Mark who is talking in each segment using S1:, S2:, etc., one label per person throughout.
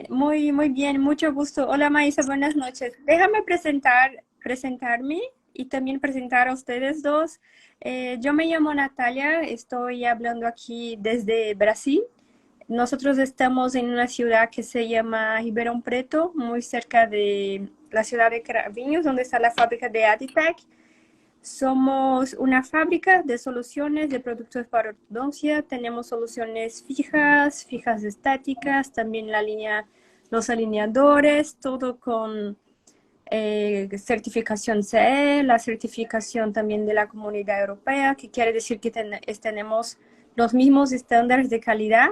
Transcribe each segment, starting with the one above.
S1: Muy bien, mucho gusto. Hola Maísa, buenas noches. Déjame presentarme y también presentar a ustedes dos. Yo me llamo Natalia, estoy hablando aquí desde Brasil. Nosotros estamos en una ciudad que se llama Ribeirão Preto, muy cerca de la ciudad de Cravinhos, donde está la fábrica de Aditec. Somos una fábrica de soluciones de productos para ortodoncia. Tenemos soluciones fijas estáticas, también la línea, los alineadores, todo con certificación CE, la certificación también de la Comunidad Europea, que quiere decir que tenemos los mismos estándares de calidad.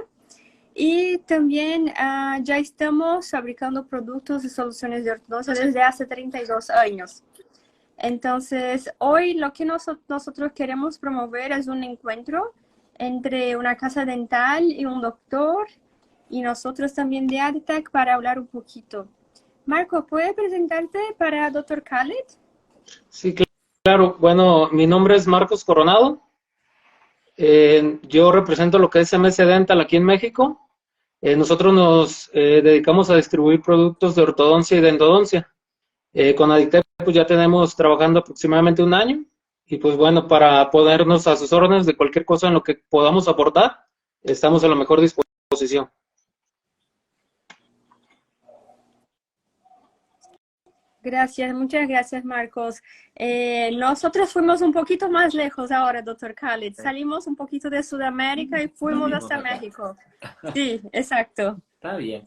S1: Y también ya estamos fabricando productos y soluciones de ortodoncia desde hace 32 años. Entonces, hoy lo que nosotros queremos promover es un encuentro entre una casa dental y un doctor y nosotros también de Aditec para hablar un poquito. Marco, ¿puedes presentarte para Dr. Khaled?
S2: Sí, claro. Bueno, mi nombre es Marcos Coronado. Yo represento lo que es MS Dental aquí en México. Nosotros nos dedicamos a distribuir productos de ortodoncia y de endodoncia. Con Aditec pues ya tenemos trabajando aproximadamente un año y pues bueno, para ponernos a sus órdenes de cualquier cosa en lo que podamos aportar, estamos a la mejor disposición.
S1: Gracias, muchas gracias, Marcos. Nosotros fuimos un poquito más lejos ahora, doctor Khaled. Salimos un poquito de Sudamérica y fuimos
S3: Venimos
S1: hasta
S3: acá.
S1: México. Sí, exacto.
S3: Está bien,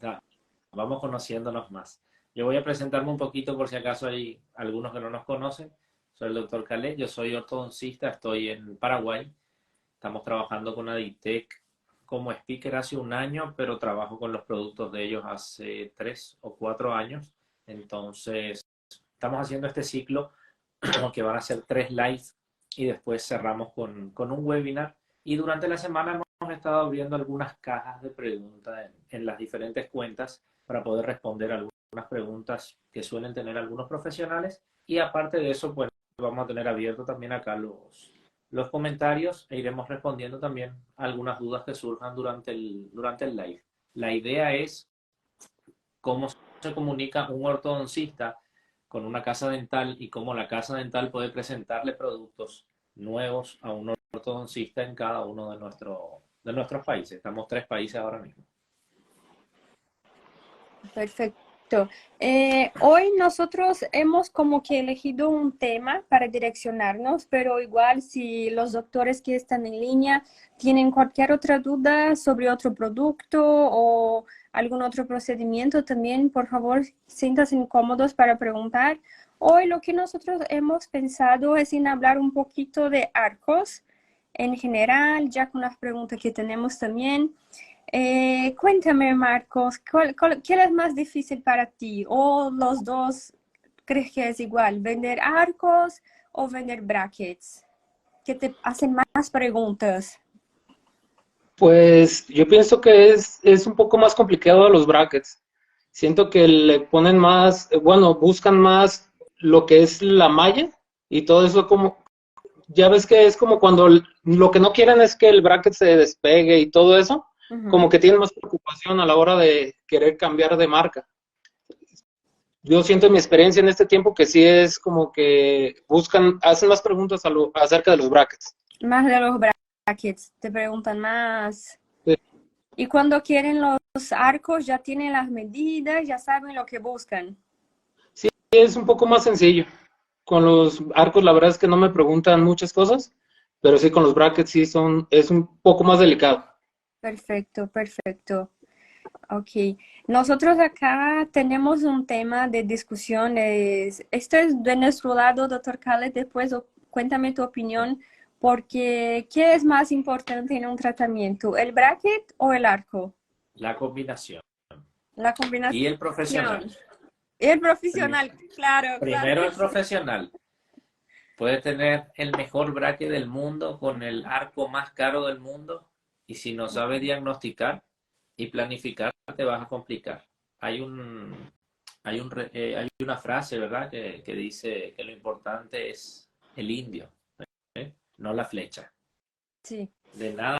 S3: vamos conociéndonos más. Yo voy a presentarme un poquito por si acaso hay algunos que no nos conocen. Soy el doctor Calé, yo soy ortodoncista, estoy en Paraguay. Estamos trabajando con Aditec como speaker hace un año, pero trabajo con los productos de ellos hace 3 o 4 años. Entonces, estamos haciendo este ciclo que van a ser 3 lives y después cerramos con un webinar. Y durante la semana hemos estado abriendo algunas cajas de preguntas en las diferentes cuentas para poder responder algunas preguntas que suelen tener algunos profesionales. Y aparte de eso, pues vamos a tener abierto también acá los comentarios e iremos respondiendo también a algunas dudas que surjan durante el live. La idea es cómo se comunica un ortodoncista con una casa dental y cómo la casa dental puede presentarle productos nuevos a un ortodoncista en cada uno de nuestros países. Estamos 3 países ahora mismo.
S1: Perfecto. Hoy nosotros hemos como que elegido un tema para direccionarnos, pero igual si los doctores que están en línea tienen cualquier otra duda sobre otro producto o algún otro procedimiento, también por favor siéntanse incómodos para preguntar. Hoy lo que nosotros hemos pensado es en hablar un poquito de arcos en general, ya con las preguntas que tenemos también. Cuéntame, Marcos, ¿qué es más difícil para ti? ¿O los dos crees que es igual? ¿Vender arcos o vender brackets? ¿Qué te hacen más preguntas?
S2: Pues yo pienso que es un poco más complicado a los brackets. Siento que le ponen más, bueno, buscan más lo que es la malla y todo eso como, ya ves que es como cuando lo que no quieren es que el bracket se despegue y todo eso, como que tienen más preocupación a la hora de querer cambiar de marca. Yo siento en mi experiencia en este tiempo que sí es como que hacen más preguntas acerca de los brackets.
S1: Más de los brackets, te preguntan más.
S2: Sí.
S1: Y cuando quieren los arcos, ya tienen las medidas, ya saben lo que buscan.
S2: Sí, es un poco más sencillo. Con los arcos la verdad es que no me preguntan muchas cosas, pero sí con los brackets sí es un poco más delicado.
S1: Perfecto, perfecto. Ok, nosotros acá tenemos un tema de discusiones. Esto es de nuestro lado, doctor Khaled. Después cuéntame tu opinión, porque ¿qué es más importante en un tratamiento? ¿El bracket o el arco?
S3: La combinación.
S1: La
S3: Y
S1: combinación.
S3: el profesional.
S1: El profesional, claro, claro
S3: Primero
S1: que
S3: el
S1: sí.
S3: profesional. Puede tener el mejor bracket del mundo con el arco más caro del mundo y si no sabes diagnosticar y planificar te vas a complicar. Hay una frase, ¿verdad? Que dice que lo importante es el indio, ¿eh? No la flecha.
S1: Sí,
S3: De nada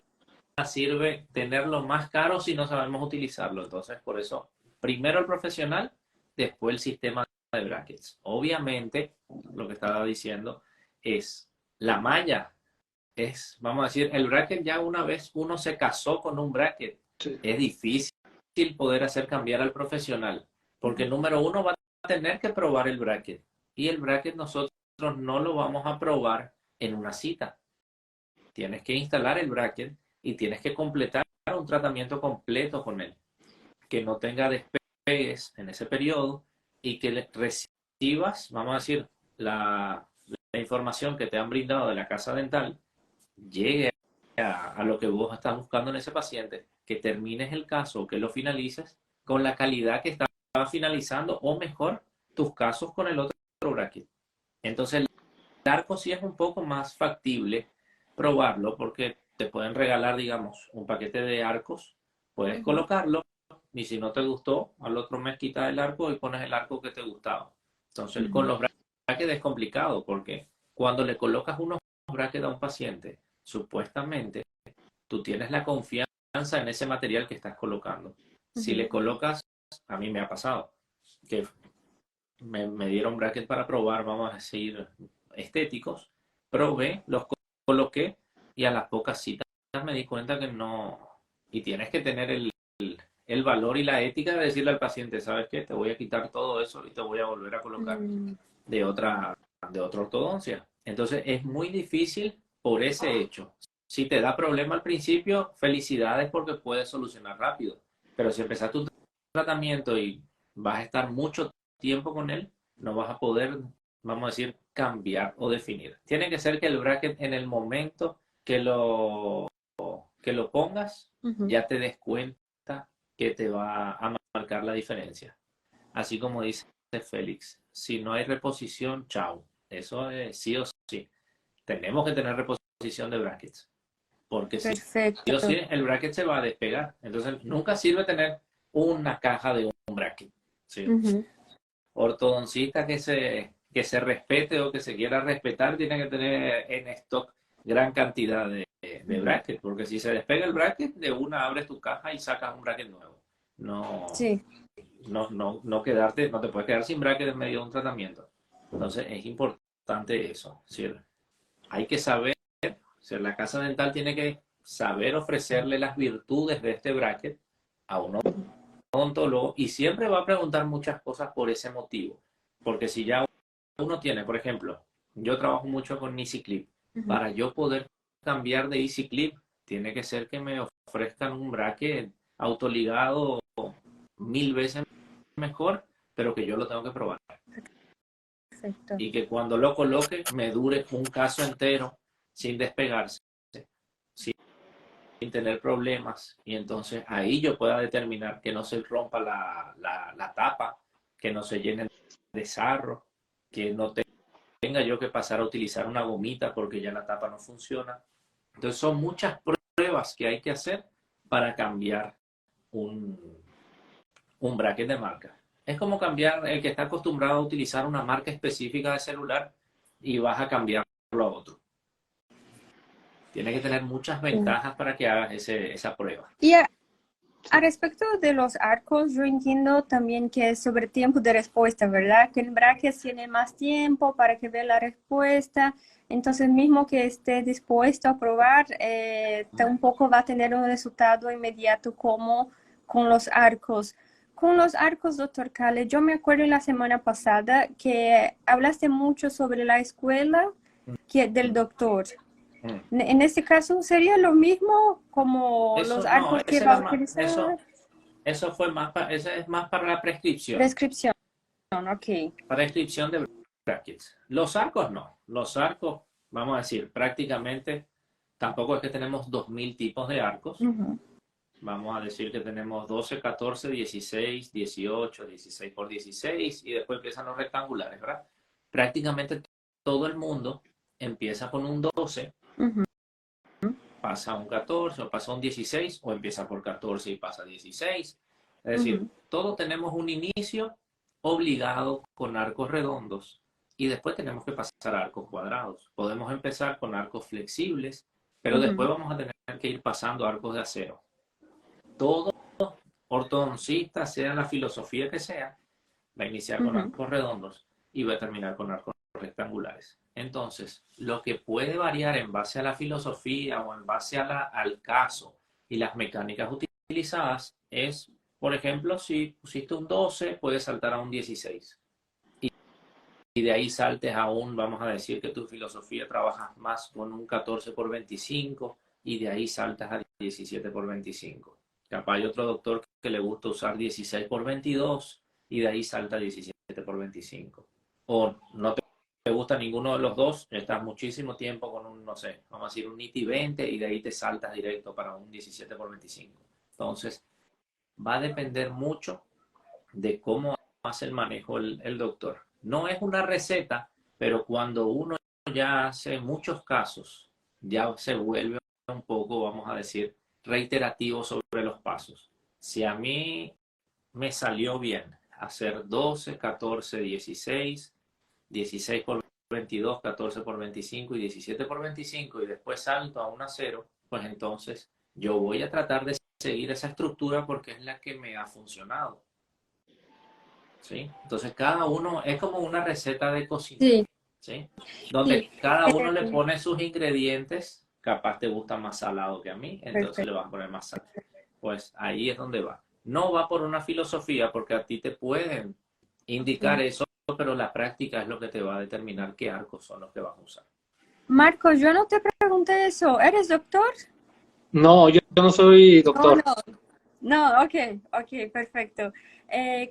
S3: sirve tenerlo más caro si no sabemos utilizarlo. Entonces, por eso Primero el profesional, después el sistema de brackets. Obviamente, lo que estaba diciendo es la malla. Vamos a decir, el bracket ya una vez uno se casó con un bracket,
S2: Sí.
S3: es difícil poder hacer cambiar al profesional, porque número uno va a tener que probar el bracket y el bracket nosotros no lo vamos a probar en una cita. Tienes que instalar el bracket y tienes que completar un tratamiento completo con él, que no tenga despegues en ese periodo y que recibas, vamos a decir, la información que te han brindado de la casa dental llegue a lo que vos estás buscando en ese paciente, que termines el caso, que lo finalices con la calidad que estaba finalizando o mejor tus casos con el otro bracket. Entonces el arco sí es un poco más factible probarlo porque te pueden regalar, digamos, un paquete de arcos, puedes colocarlo y si no te gustó, al otro mes quitas el arco y pones el arco que te gustaba. Entonces con los brackets es complicado porque cuando le colocas unos brackets a un paciente, supuestamente tú tienes la confianza en ese material que estás colocando. Si le colocas, a mí me ha pasado, que me dieron brackets para probar, vamos a decir, estéticos, probé, los coloqué y a las pocas citas me di cuenta que no, y tienes que tener el valor y la ética de decirle al paciente, ¿sabes qué? Te voy a quitar todo eso y te voy a volver a colocar de otra ortodoncia. Entonces es muy difícil por ese hecho. Si te da problema al principio, felicidades porque puedes solucionar rápido. Pero si empezaste un tratamiento y vas a estar mucho tiempo con él, no vas a poder, vamos a decir, cambiar o definir. Tiene que ser que el bracket en el momento que lo pongas, ya te des cuenta que te va a marcar la diferencia. Así como dice Félix, si no hay reposición, chao. Eso es sí o sí. Tenemos que tener reposición de brackets. Porque sí o sí, el bracket se va a despegar. Entonces, nunca sirve tener una caja de un bracket. ¿Sí? Ortodoncista que se respete o que se quiera respetar tiene que tener en stock gran cantidad de brackets. Porque si se despega el bracket, de una abres tu caja y sacas un bracket nuevo. No.
S1: Sí.
S3: No quedarte, no te puedes quedar sin bracket en medio de un tratamiento. Entonces es importante eso, ¿sí? Hay que saber, la casa dental tiene que saber ofrecerle las virtudes de este bracket a un odontólogo y siempre va a preguntar muchas cosas por ese motivo. Porque si ya uno tiene, por ejemplo, yo trabajo mucho con EasyClip, para yo poder cambiar de EasyClip, tiene que ser que me ofrezcan un bracket autoligado 1000 veces mejor, pero que yo lo tengo que probar.
S1: Perfecto.
S3: Y que cuando lo coloque me dure un caso entero sin despegarse, sin tener problemas. Y entonces ahí yo pueda determinar que no se rompa la tapa, que no se llene de sarro, que no tenga yo que pasar a utilizar una gomita porque ya la tapa no funciona. Entonces son muchas pruebas que hay que hacer para cambiar un bracket de marca. Es como cambiar el que está acostumbrado a utilizar una marca específica de celular y vas a cambiarlo a otro. Tienes que tener muchas ventajas para que hagas esa prueba.
S1: Y a respecto de los arcos, yo entiendo también que es sobre tiempo de respuesta, ¿verdad? Que el bracket tiene más tiempo para que vea la respuesta. Entonces, mismo que esté dispuesto a probar, tampoco va a tener un resultado inmediato como con los arcos. Con los arcos, doctor Cale, yo me acuerdo la semana pasada que hablaste mucho sobre la escuela del doctor. En este caso, ¿sería lo mismo como los arcos que va a utilizar?
S3: Eso es más para la prescripción.
S1: Prescripción, ok.
S3: Prescripción de brackets. Los arcos no. Los arcos, vamos a decir, prácticamente, tampoco es que tenemos 2000 tipos de arcos. Vamos a decir que tenemos 12, 14, 16, 18, 16 por 16 y después empiezan los rectangulares, ¿verdad? Prácticamente todo el mundo empieza con un 12, pasa a un 14 o pasa a un 16 o empieza por 14 y pasa a 16. Es decir, todos tenemos un inicio obligado con arcos redondos y después tenemos que pasar a arcos cuadrados. Podemos empezar con arcos flexibles, pero después vamos a tener que ir pasando a arcos de acero. Todo ortodoncista, sea la filosofía que sea, va a iniciar con arcos redondos y va a terminar con arcos rectangulares. Entonces, lo que puede variar en base a la filosofía o en base al caso y las mecánicas utilizadas es, por ejemplo, si pusiste un 12, puedes saltar a un 16. Y de ahí saltes a un, vamos a decir que tu filosofía trabajas más con un 14 por 25 y de ahí saltas a 17 por 25. Capaz hay otro doctor que le gusta usar 16 por 22 y de ahí salta a 17 por 25. O no te gusta ninguno de los dos, estás muchísimo tiempo con un, no sé, vamos a decir un NITI 20 y de ahí te saltas directo para un 17 por 25. Entonces, va a depender mucho de cómo hace el manejo el doctor. No es una receta, pero cuando uno ya hace muchos casos, ya se vuelve un poco, vamos a decir, reiterativo sobre los pasos. Si a mí me salió bien hacer 12, 14, 16, 16 por 22, 14 por 25 y 17 por 25 y después salto a una 0, pues entonces yo voy a tratar de seguir esa estructura porque es la que me ha funcionado. ¿Sí? Entonces cada uno es como una receta de cocina,
S1: Sí,
S3: ¿sí? Donde
S1: sí.
S3: cada uno le pone sus ingredientes, capaz te gusta más salado que a mí, entonces le
S1: Perfecto.
S3: vas a poner más sal. Pues ahí es donde va. No va por una filosofía, porque a ti te pueden indicar eso, pero la práctica es lo que te va a determinar qué arcos son los que vas a usar.
S1: Marco, yo no te pregunté eso. ¿Eres doctor?
S2: No, yo no soy
S1: Oh,
S2: doctor.
S1: no. No, ok, perfecto.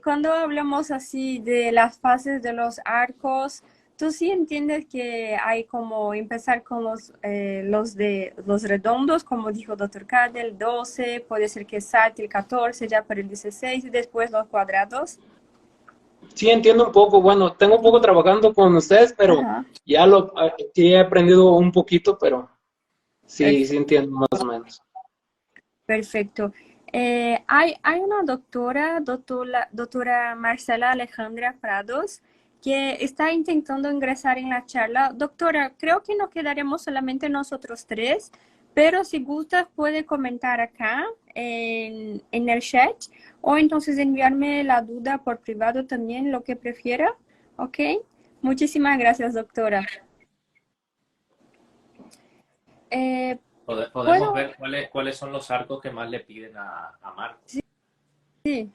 S1: Cuando hablamos así de las fases de los arcos, ¿tú sí entiendes que hay como empezar con los redondos, como dijo doctor Cade, el 12, puede ser que salte el 14 ya para el 16 y después los cuadrados?
S2: Sí, entiendo un poco. Bueno, tengo un poco trabajando con ustedes, pero
S1: Ajá,
S2: ya sí he aprendido un poquito, pero sí, sí
S1: perfecto.
S2: entiendo más o menos.
S1: Perfecto. Hay una doctora Marcela Alejandra Prados, que está intentando ingresar en la charla. Doctora, creo que nos quedaremos solamente nosotros tres, pero si gusta puede comentar acá en el chat o entonces enviarme la duda por privado también, lo que prefiera. ¿Ok? Muchísimas gracias, doctora. Eh,
S3: Podemos
S1: ¿Puedo?
S3: ver cuáles son los arcos que más le piden a Marco.
S1: Sí.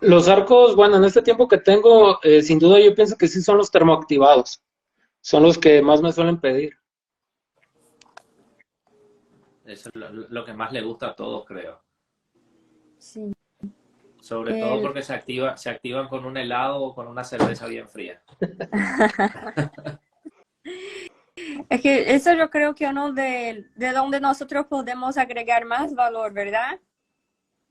S2: Los arcos, bueno, en este tiempo que tengo, sin duda yo pienso que sí son los termoactivados. Son los que más me suelen pedir.
S3: Eso es lo que más le gusta a todos, creo.
S1: Sí.
S3: Sobre todo
S1: El-
S3: porque se activan con un helado o con una cerveza bien fría.
S1: Es que eso yo creo que uno de donde nosotros podemos agregar más valor, ¿verdad?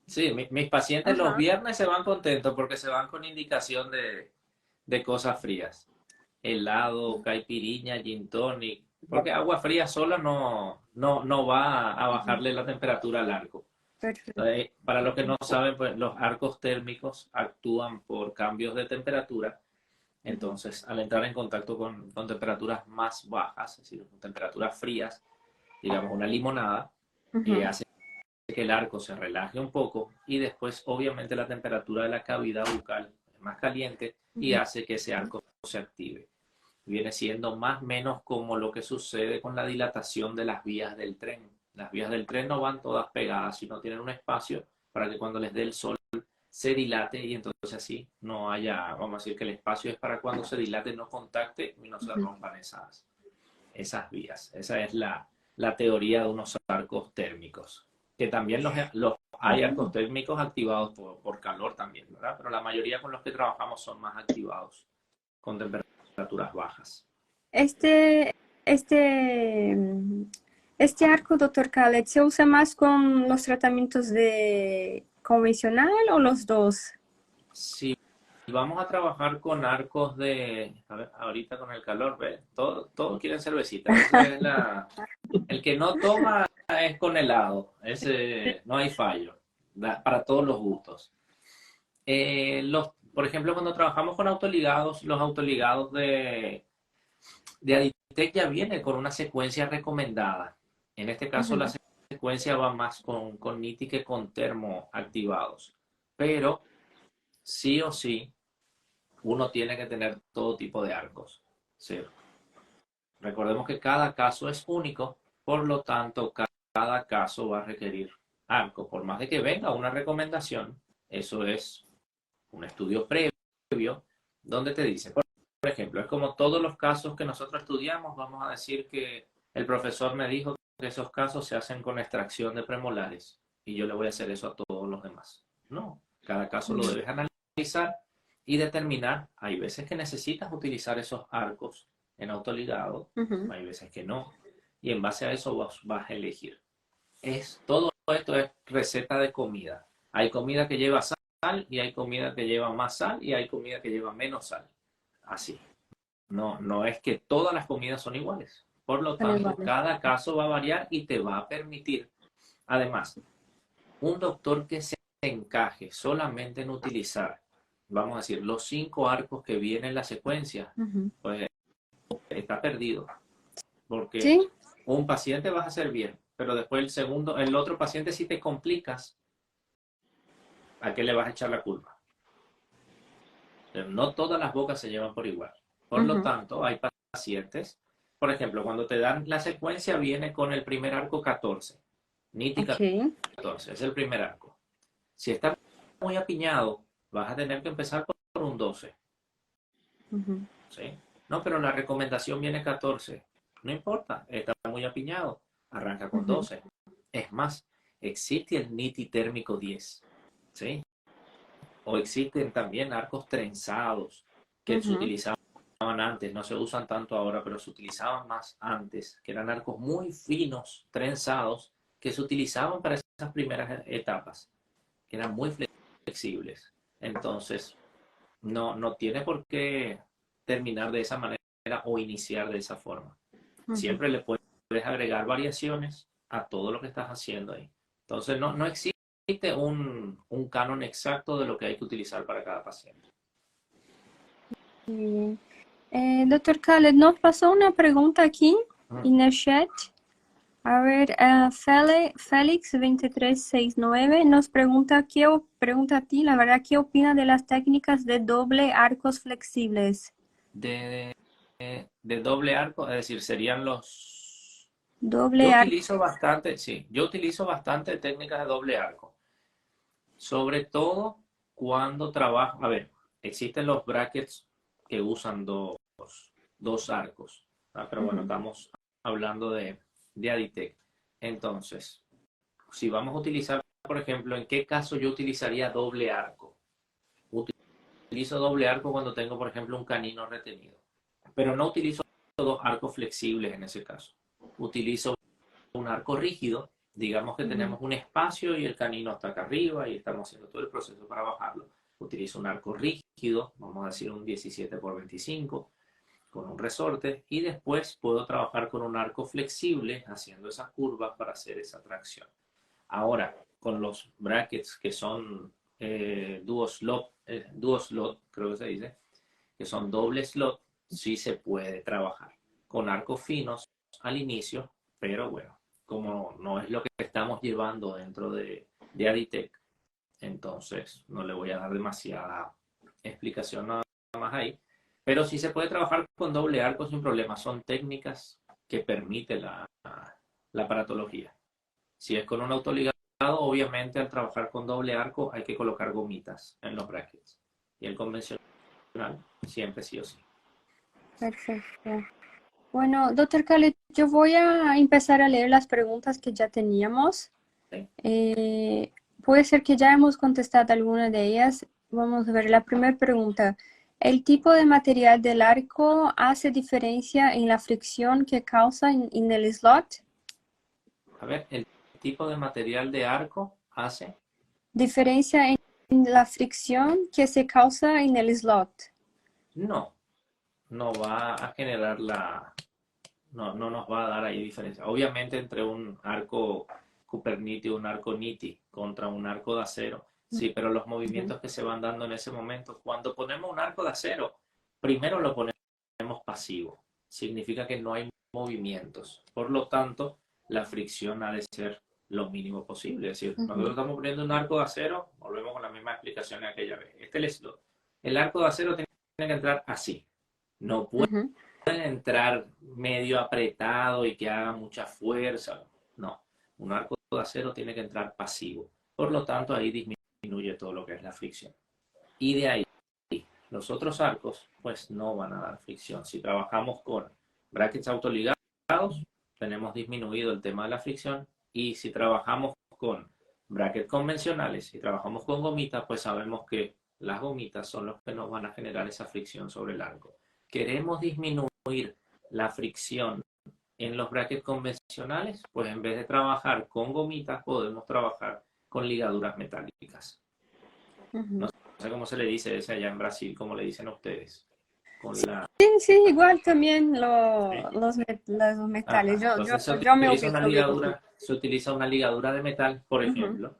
S3: Sí, mis pacientes los
S1: Ajá.
S3: viernes se van contentos porque se van con indicación de cosas frías. Helado, caipiriña, gin tonic. Porque agua fría sola no va a bajarle la temperatura al arco.
S1: Perfecto.
S3: Entonces, para los que no saben, pues los arcos térmicos actúan por cambios de temperatura. Entonces, al entrar en contacto con temperaturas más bajas, es decir, con temperaturas frías, digamos una limonada,
S1: Ujú,
S3: hace que el arco se relaje un poco y después obviamente la temperatura de la cavidad bucal es más caliente y
S1: ujú,
S3: hace que ese arco se active. Viene siendo más o menos como lo que sucede con la dilatación de las vías del tren. Las vías del tren no van todas pegadas, sino tienen un espacio para que cuando les dé el sol se dilate y entonces así no haya, vamos a decir que el espacio es para cuando se dilate, no contacte y no se
S1: ujú.
S3: rompan esas vías. Esa es la teoría de unos arcos térmicos, que también los hay arcos térmicos activados por calor también, ¿verdad? Pero la mayoría con los que trabajamos son más activados con temperaturas bajas.
S1: Este, este, este arco, doctor Khaled, ¿se usa más con los tratamientos de convencional o los dos?
S3: Si vamos a trabajar con arcos a ver, ahorita con el calor, ¿ves? Todos quieren cervecita. El que no toma es con helado. Ese, no hay fallo. Para todos los gustos. Por ejemplo, cuando trabajamos con autoligados, los autoligados de Aditec ya viene con una secuencia recomendada. En este caso, la
S1: Ujú,
S3: secuencia va más con NITI que con termoactivados. Pero sí o sí, uno tiene que tener todo tipo de arcos. ¿Sí? Recordemos que cada caso es único, por lo tanto, cada caso va a requerir arco. Por más de que venga una recomendación, eso es un estudio previo donde te dice, por ejemplo, es como todos los casos que nosotros estudiamos, vamos a decir que el profesor me dijo que esos casos se hacen con extracción de premolares y yo le voy a hacer eso a todos los demás. No, cada caso lo debes analizar y determinar. Hay veces que necesitas utilizar esos arcos en autoligado, hay veces que no, y en base a eso vas a elegir. Todo esto es receta de comida. Hay comida que lleva sal y hay comida que lleva más sal y hay comida que lleva menos sal. Así. No es que todas las comidas son iguales. Por lo tanto, cada caso va a variar y te va a permitir. Además, un doctor que se encaje solamente en utilizar, vamos a decir, los 5 arcos que vienen en la secuencia, pues está perdido. Porque
S1: ¿Sí?
S3: un paciente vas a hacer bien, pero después el otro paciente, si te complicas, ¿a qué le vas a echar la culpa? Pero no todas las bocas se llevan por igual. Por lo tanto, hay pacientes, por ejemplo, cuando te dan la secuencia, viene con el primer arco 14. NITI 14, es el primer arco. Si está muy apiñado, vas a tener que empezar por un 12. ¿Sí? No, pero la recomendación viene 14. No importa, está muy apiñado. Arranca con 12. Es más, existe el NITI térmico 10. ¿Sí? O existen también arcos trenzados que se utilizaban antes, no se usan tanto ahora, pero se utilizaban más antes, que eran arcos muy finos, trenzados, que se utilizaban para esas primeras etapas, que eran muy flexibles. Entonces, no tiene por qué terminar de esa manera o iniciar de esa forma. Siempre le puedes agregar variaciones a todo lo que estás haciendo ahí. Entonces, no existe un canon exacto de lo que hay que utilizar para cada paciente.
S1: Doctor Khaled, nos pasó una pregunta aquí en el chat. A ver, Félix2369 nos pregunta, pregunta a ti, la verdad, ¿qué opina de las técnicas de doble arcos flexibles?
S3: De doble arco, es decir, serían los...
S1: Doble
S3: Yo
S1: arco.
S3: utilizo bastante, sí, yo utilizo bastante técnicas de doble arco. Sobre todo cuando trabajo, a ver, existen los brackets que usan dos arcos, pero bueno, estamos hablando de Aditec. Entonces, si vamos a utilizar, por ejemplo, ¿en qué caso yo utilizaría doble arco? Utilizo doble arco cuando tengo, por ejemplo, un canino retenido, pero no utilizo dos arcos flexibles en ese caso. Utilizo un arco rígido, digamos que tenemos un espacio y el canino está acá arriba y estamos haciendo todo el proceso para bajarlo. Utilizo un arco rígido, vamos a decir un 17x25, con un resorte, y después puedo trabajar con un arco flexible haciendo esas curvas para hacer esa tracción. Ahora, con los brackets que son duo slot, creo que se dice, que son doble slot, sí se puede trabajar con arcos finos al inicio, pero bueno, como no es lo que estamos llevando dentro de Aditec, entonces no le voy a dar demasiada explicación nada más ahí, pero sí se puede trabajar con doble arco sin problema. Son técnicas que permite la aparatología. Si es con un autoligado, obviamente al trabajar con doble arco hay que colocar gomitas en los brackets. Y el convencional siempre sí o sí.
S1: Perfecto. Bueno, doctor Khaled, yo voy a empezar a leer las preguntas que ya teníamos.
S3: ¿Sí?
S1: Puede ser que ya hemos contestado alguna de ellas. Vamos a ver la primera pregunta. ¿El tipo de material del arco hace diferencia en la fricción que causa en el slot?
S3: A ver, el tipo de material de arco hace
S1: ¿Diferencia en la fricción que se causa en el slot?
S3: no va a generar no nos va a dar ahí diferencia. Obviamente entre un arco Cupernitti o un arco Nitti contra un arco de acero, sí, pero los movimientos que se van dando en ese momento, cuando ponemos un arco de acero, primero lo ponemos pasivo, significa que no hay movimientos, por lo tanto la fricción ha de ser lo mínimo posible. Es decir, nosotros estamos poniendo un arco de acero, volvemos con la misma explicación de aquella vez. El arco de acero tiene que entrar así. No puede entrar medio apretado y que haga mucha fuerza. No, un arco de acero tiene que entrar pasivo. Por lo tanto, ahí disminuye todo lo que es la fricción. Y de ahí, los otros arcos, pues no van a dar fricción. Si trabajamos con brackets autoligados, tenemos disminuido el tema de la fricción. Y si trabajamos con brackets convencionales y trabajamos con gomitas, pues sabemos que las gomitas son los que nos van a generar esa fricción sobre el arco. Queremos disminuir la fricción en los brackets convencionales, pues en vez de trabajar con gomitas, podemos trabajar con ligaduras metálicas. No sé cómo se le dice ese allá en Brasil, cómo le dicen a ustedes. Con la...
S1: Sí, igual también los metales. Yo me ubico.
S3: Se utiliza una ligadura de metal, por ejemplo,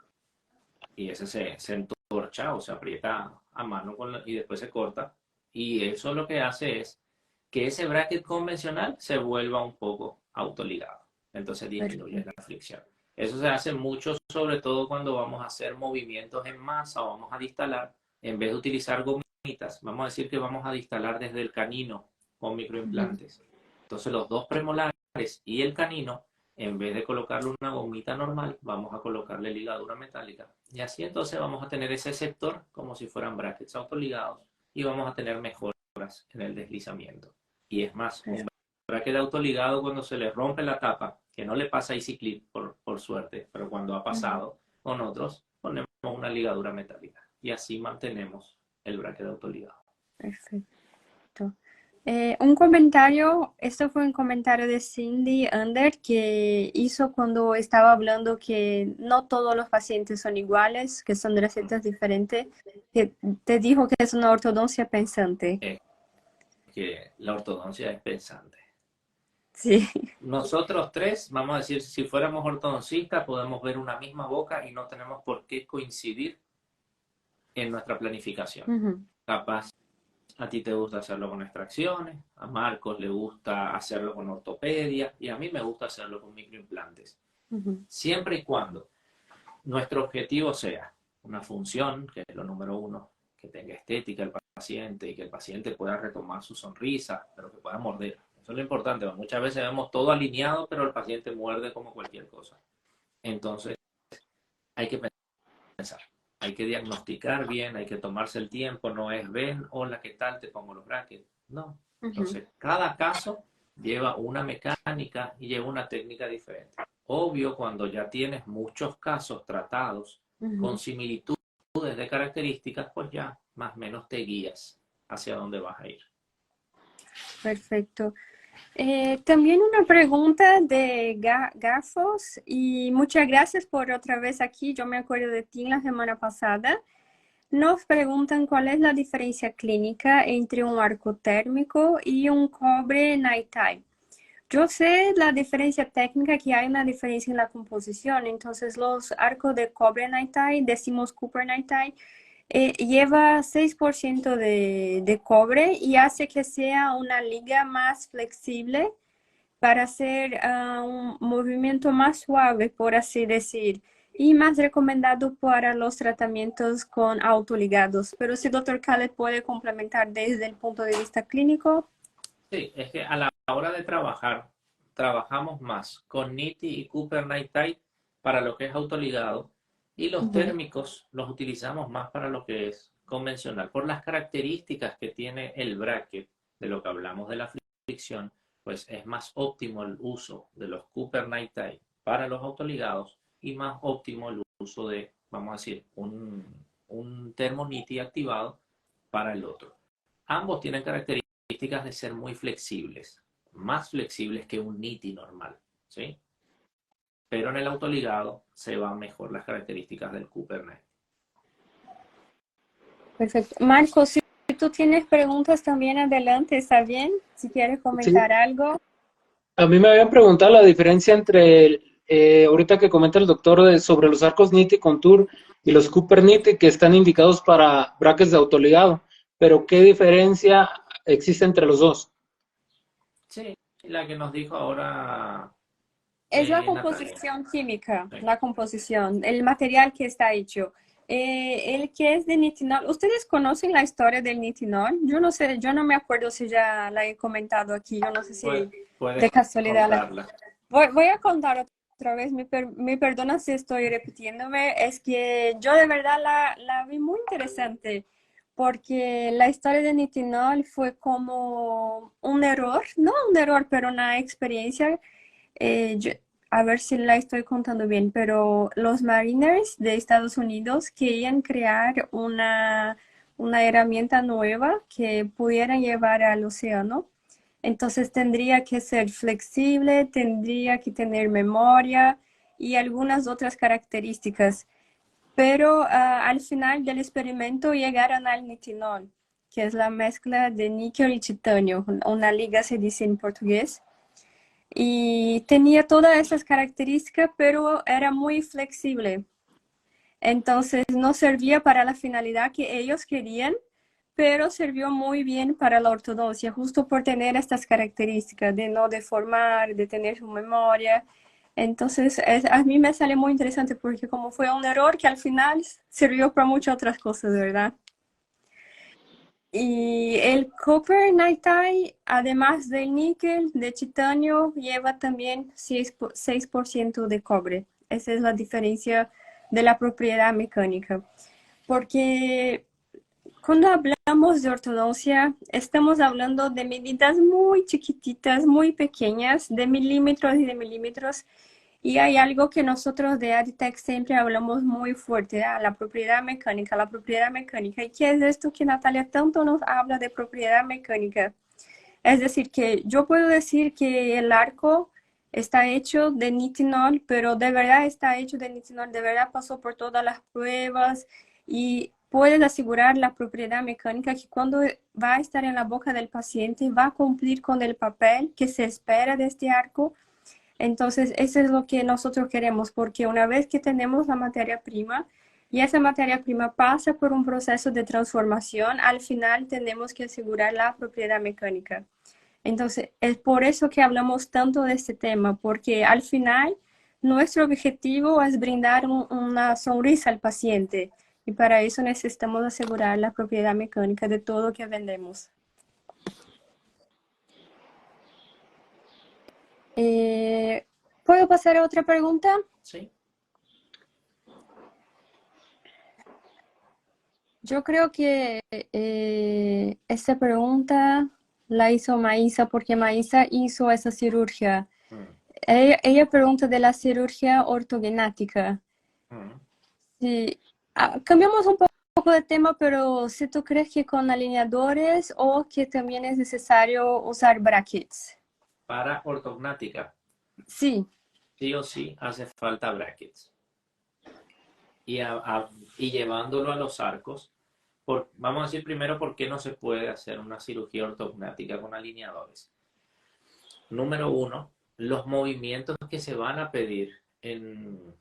S3: y ese se entorcha o se aprieta a mano y después se corta. Y eso lo que hace es que ese bracket convencional se vuelva un poco autoligado. Entonces disminuye la fricción. Eso se hace mucho, sobre todo cuando vamos a hacer movimientos en masa o vamos a distalar. En vez de utilizar gomitas, vamos a decir que vamos a distalar desde el canino con microimplantes. Entonces los dos premolares y el canino, en vez de colocarle una gomita normal, vamos a colocarle ligadura metálica. Y así entonces vamos a tener ese sector como si fueran brackets autoligados y vamos a tener mejoras en el deslizamiento. Y es más, un bracket autoligado cuando se le rompe la tapa, que no le pasa a Easy Clip por suerte, pero cuando ha pasado con otros, ponemos una ligadura metálica. Y así mantenemos el bracket autoligado.
S1: Perfecto. Un comentario, esto fue un comentario de Cindy Under que hizo cuando estaba hablando que no todos los pacientes son iguales, que son recetas diferentes, que te dijo que es una ortodoncia pensante.
S3: Que la ortodoncia es pensante.
S1: Sí.
S3: Nosotros tres, vamos a decir, si fuéramos ortodoncistas, podemos ver una misma boca y no tenemos por qué coincidir en nuestra planificación. Capaz a ti te gusta hacerlo con extracciones, a Marcos le gusta hacerlo con ortopedia y a mí me gusta hacerlo con microimplantes. Siempre y cuando nuestro objetivo sea una función, que es lo número uno, que tenga estética el paciente y que el paciente pueda retomar su sonrisa, pero que pueda morder. Eso es lo importante. Muchas veces vemos todo alineado, pero el paciente muerde como cualquier cosa. Entonces, hay que pensar. Hay que diagnosticar bien, hay que tomarse el tiempo, no es ven, hola, ¿qué tal? Te pongo los brackets. No. Entonces, cada caso lleva una mecánica y lleva una técnica diferente. Obvio, cuando ya tienes muchos casos tratados con similitudes de características, pues ya más o menos te guías hacia dónde vas a ir.
S1: Perfecto. También una pregunta de Gafos y muchas gracias por otra vez aquí. Yo me acuerdo de ti la semana pasada. Nos preguntan cuál es la diferencia clínica entre un arco térmico y un cobre Night-Tie. Yo sé la diferencia técnica, que hay una diferencia en la composición. Entonces los arcos de cobre Night-Tie, decimos Cooper Night-Tie, lleva 6% de cobre y hace que sea una liga más flexible para hacer un movimiento más suave, por así decir, y más recomendado para los tratamientos con autoligados. Pero si Dr. Khaled puede complementar desde el punto de vista clínico.
S3: Sí, es que a la hora de trabajar, trabajamos más con NITI y Cooper Night-Tie para lo que es autoligado, y los térmicos los utilizamos más para lo que es convencional. Por las características que tiene el bracket, de lo que hablamos de la fricción, pues es más óptimo el uso de los Cooper Night-Tie para los autoligados y más óptimo el uso de, vamos a decir, un termo NITI activado para el otro. Ambos tienen características de ser muy flexibles, más flexibles que un NITI normal, ¿sí? Pero en el autoligado se van mejor las características del Cooper Night.
S1: Perfecto. Marcos, si tú tienes preguntas también adelante, ¿está bien? Si quieres comentar algo.
S2: A mí me habían preguntado la diferencia entre, ahorita que comenta el doctor sobre los arcos NITI Contour y los Cooper NITI que están indicados para brackets de autoligado, pero ¿qué diferencia existe entre los dos?
S3: Sí, la que nos dijo ahora
S1: Es la
S3: Natalia?
S1: composición química,
S3: Sí.
S1: la composición, el material que está hecho. El que es de nitinol. ¿Ustedes conocen la historia del nitinol? Yo no sé, yo no me acuerdo si ya la he comentado aquí. Yo no sé si de
S3: Puedes
S1: casualidad la...
S3: contarla.
S1: Voy a contar otra vez. Me perdona si estoy repitiéndome. Es que yo de verdad la vi muy interesante porque la historia de nitinol fue como un error, no un error, pero una experiencia. A ver si la estoy contando bien, pero los Mariners de Estados Unidos querían crear una herramienta nueva que pudieran llevar al océano. Entonces tendría que ser flexible, tendría que tener memoria y algunas otras características. Pero al final del experimento llegaron al nitinol, que es la mezcla de níquel y titanio, una liga se dice en portugués. Y tenía todas esas características, pero era muy flexible. Entonces no servía para la finalidad que ellos querían, pero sirvió muy bien para la ortodoncia, justo por tener estas características de no deformar, de tener su memoria. Entonces a mí me sale muy interesante porque como fue un error que al final sirvió para muchas otras cosas, ¿verdad? Y el copper nitride, además del níquel, de titanio, lleva también 6% de cobre. Esa es la diferencia de la propiedad mecánica. Porque cuando hablamos de ortodoncia, estamos hablando de medidas muy chiquititas, muy pequeñas, de milímetros y de milímetros. Y hay algo que nosotros de Aditec siempre hablamos muy fuerte, la propiedad mecánica, la propiedad mecánica. ¿Y qué es esto que Natalia tanto nos habla de propiedad mecánica? Es decir, que yo puedo decir que el arco está hecho de nitinol, pero de verdad está hecho de nitinol, de verdad pasó por todas las pruebas y puedes asegurar la propiedad mecánica que cuando va a estar en la boca del paciente va a cumplir con el papel que se espera de este arco. Entonces, eso es lo que nosotros queremos, porque una vez que tenemos la materia prima y esa materia prima pasa por un proceso de transformación, al final tenemos que asegurar la propiedad mecánica. Entonces, es por eso que hablamos tanto de este tema, porque al final nuestro objetivo es brindar una sonrisa al paciente y para eso necesitamos asegurar la propiedad mecánica de todo lo que vendemos. ¿Puedo pasar a otra pregunta?
S3: Sí.
S1: Yo creo que esta pregunta la hizo Maísa porque Maísa hizo esa cirugía.
S3: Mm,
S1: Ella pregunta de la cirugía ortognática.
S3: mm.
S1: Sí, cambiamos un poco de tema, pero si tú crees que con alineadores o que también es necesario usar brackets.
S3: Para ortognática,
S1: Sí.
S3: sí o sí hace falta brackets. Y, y llevándolo a los arcos, vamos a decir primero por qué no se puede hacer una cirugía ortognática con alineadores. Número uno, los movimientos que se van a pedir en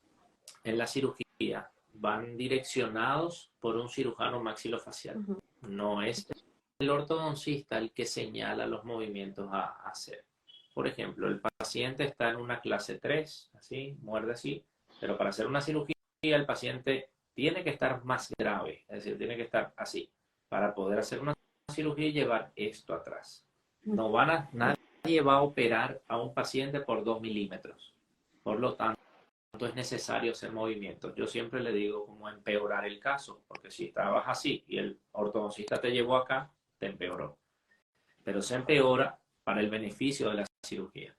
S3: la cirugía van direccionados por un cirujano maxilofacial.
S1: Ujú.
S3: No es el ortodoncista el que señala los movimientos a hacer. Por ejemplo, el paciente está en una clase 3, así, muerde así, pero para hacer una cirugía el paciente tiene que estar más grave, es decir, tiene que estar así, para poder hacer una cirugía y llevar esto atrás. Nadie va a operar a un paciente por 2 milímetros. Por lo tanto, es necesario hacer movimientos. Yo siempre le digo cómo empeorar el caso, porque si estabas así y el ortodoncista te llevó acá, te empeoró. Pero se empeora para el beneficio de la cirugía.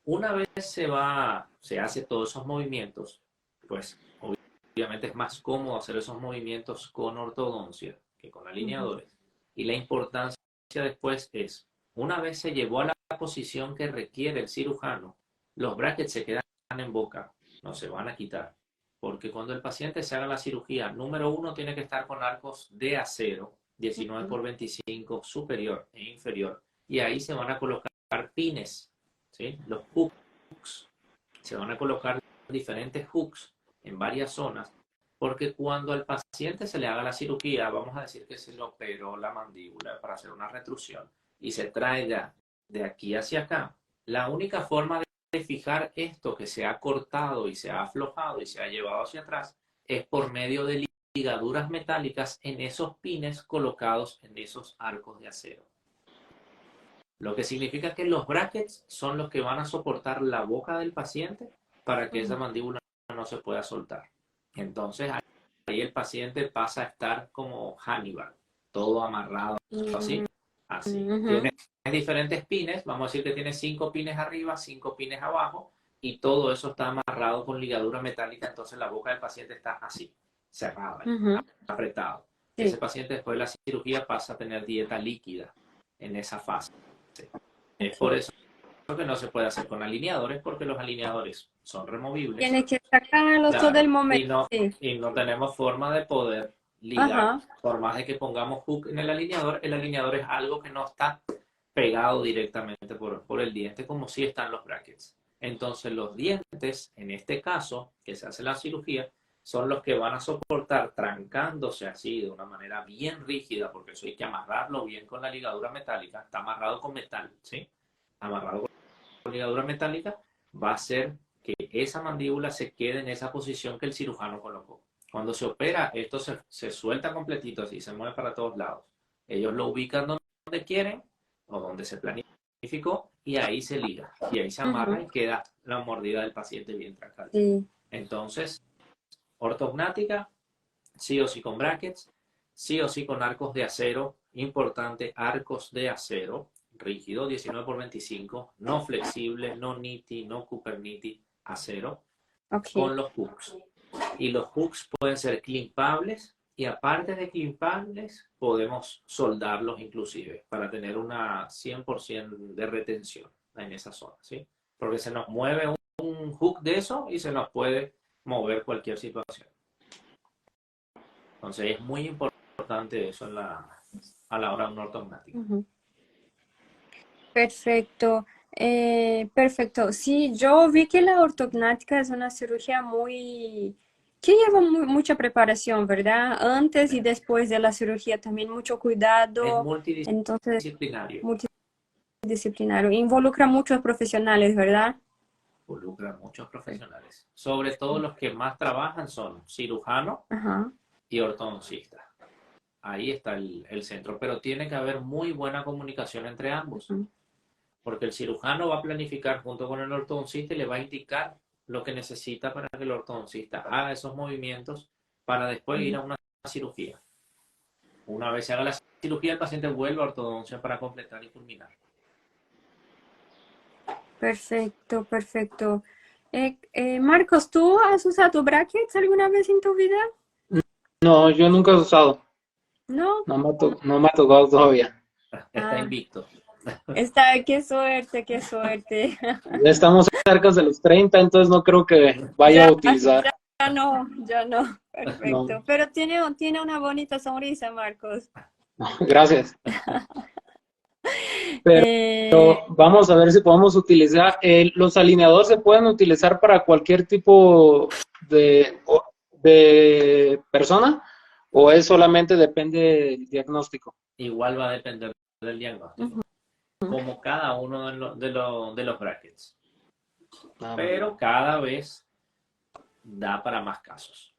S3: Una vez se hace todos esos movimientos, pues obviamente es más cómodo hacer esos movimientos con ortodoncia que con alineadores. Y la importancia después es, una vez se llevó a la posición que requiere el cirujano, los brackets se quedan en boca, no se van a quitar. Porque cuando el paciente se haga la cirugía, número uno tiene que estar con arcos de acero, 19 por 25, superior e inferior. Y ahí se van a colocar pines, ¿sí? Los hooks. Se van a colocar diferentes hooks en varias zonas, porque cuando al paciente se le haga la cirugía, vamos a decir que se le operó la mandíbula para hacer una retrusión y se trae de aquí hacia acá, la única forma de fijar esto que se ha cortado y se ha aflojado y se ha llevado hacia atrás es por medio de ligaduras metálicas en esos pines colocados en esos arcos de acero. Lo que significa que los brackets son los que van a soportar la boca del paciente para que esa mandíbula no se pueda soltar. Entonces ahí el paciente pasa a estar como Hannibal, todo amarrado, así. Tiene diferentes pines, vamos a decir que tiene 5 pines arriba, 5 pines abajo, y todo eso está amarrado con ligadura metálica, entonces la boca del paciente está así, cerrada, apretado. Sí. Ese paciente después de la cirugía pasa a tener dieta líquida en esa fase. Es por eso que no se puede hacer con alineadores, porque los alineadores son removibles.
S1: Tiene que sacarlos todo el momento.
S3: Y no tenemos forma de poder ligar. Por más de que pongamos hook en el alineador es algo que no está pegado directamente por el diente, como si están los brackets. Entonces los dientes, en este caso, que se hace la cirugía, son los que van a soportar trancándose así de una manera bien rígida, porque eso hay que amarrarlo bien con la ligadura metálica. Está amarrado con metal, ¿sí? Amarrado con ligadura metálica, va a hacer que esa mandíbula se quede en esa posición que el cirujano colocó. Cuando se opera, esto se suelta completito, así se mueve para todos lados. Ellos lo ubican donde quieren o donde se planificó y ahí se liga. Y ahí se amarra y queda la mordida del paciente bien trancada. Entonces, ortognática, sí o sí con brackets, sí o sí con arcos de acero, importante, arcos de acero, rígido, 19x25, no flexible, no niti, no Cooper-Nitti, acero, con los hooks. Y los hooks pueden ser climpables y aparte de climpables podemos soldarlos inclusive para tener una 100% de retención en esa zona, ¿sí? Porque se nos mueve un hook de eso y se nos puede mover cualquier situación. Entonces es muy importante eso a la hora de una ortognática.
S1: Perfecto. Perfecto. Sí, yo vi que la ortognática es una cirugía que lleva mucha preparación, ¿verdad? Antes y después de la cirugía también mucho cuidado.
S3: Es multidisciplinario.
S1: Entonces, multidisciplinario. Involucra a muchos profesionales, ¿verdad?
S3: Involucra a muchos profesionales. Sobre todo los que más trabajan son cirujanos y ortodoncistas. Ahí está el centro, pero tiene que haber muy buena comunicación entre ambos. Porque el cirujano va a planificar junto con el ortodoncista y le va a indicar lo que necesita para que el ortodoncista haga esos movimientos para después ir a una cirugía. Una vez se haga la cirugía, el paciente vuelve a ortodoncia para completar y culminar.
S1: Perfecto, perfecto. Marcos, ¿tú has usado brackets alguna vez en tu vida?
S2: No, yo nunca he usado.
S1: ¿No?
S2: No me ha tocado todavía.
S3: Está invicto.
S1: Qué suerte, qué suerte.
S2: Ya estamos cerca de los 30, entonces no creo que vaya a utilizar.
S1: Ya no. Perfecto. No. Pero tiene una bonita sonrisa, Marcos.
S2: Gracias. Pero vamos a ver si podemos utilizar. Los alineadores se pueden utilizar para cualquier tipo de persona, o es solamente depende del diagnóstico.
S3: Igual va a depender del diagnóstico, como cada uno de los brackets. Pero cada vez da para más casos.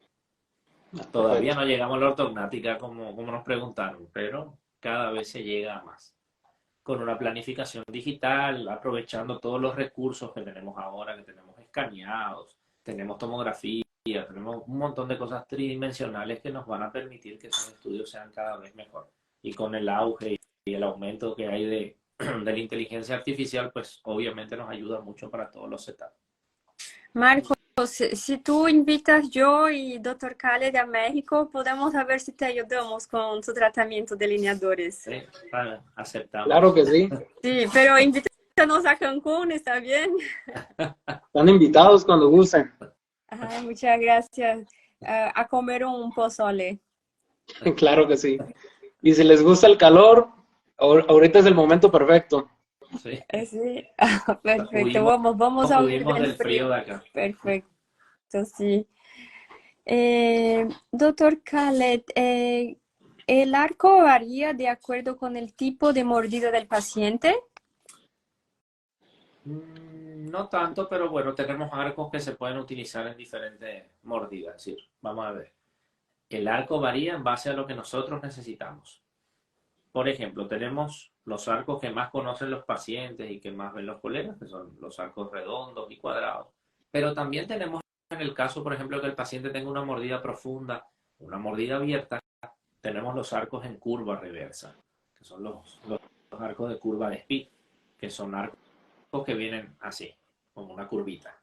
S3: Todavía no llegamos a la ortognática como nos preguntaron, pero cada vez se llega a más. Con una planificación digital, aprovechando todos los recursos que tenemos ahora, que tenemos escaneados, tenemos tomografía, tenemos un montón de cosas tridimensionales que nos van a permitir que esos estudios sean cada vez mejor. Y con el auge y el aumento que hay de la inteligencia artificial, pues obviamente nos ayuda mucho para todos los setups.
S1: Marcos, si tú invitas yo y Dr. Khaled a México, podemos ver si te ayudamos con su tratamiento de alineadores.
S3: Sí, aceptamos.
S2: Claro que sí.
S1: Sí, pero invítanos a Cancún, ¿está bien?
S2: Están invitados cuando gusten.
S1: Ay, muchas gracias. A comer un pozole.
S2: Claro que sí. Y si les gusta el calor, ahorita es el momento perfecto.
S3: Sí.
S1: Sí. Perfecto. Vamos a huir del frío
S3: de acá.
S1: Perfecto, sí. Doctor Khaled, ¿el arco varía de acuerdo con el tipo de mordida del paciente?
S3: No tanto, pero bueno, tenemos arcos que se pueden utilizar en diferentes mordidas. Es decir, vamos a ver. El arco varía en base a lo que nosotros necesitamos. Por ejemplo, tenemos los arcos que más conocen los pacientes y que más ven los colegas, que son los arcos redondos y cuadrados. Pero también tenemos en el caso, por ejemplo, que el paciente tenga una mordida profunda, una mordida abierta, tenemos los arcos en curva reversa, que son los arcos de curva de Speed, que son arcos que vienen así, como una curvita.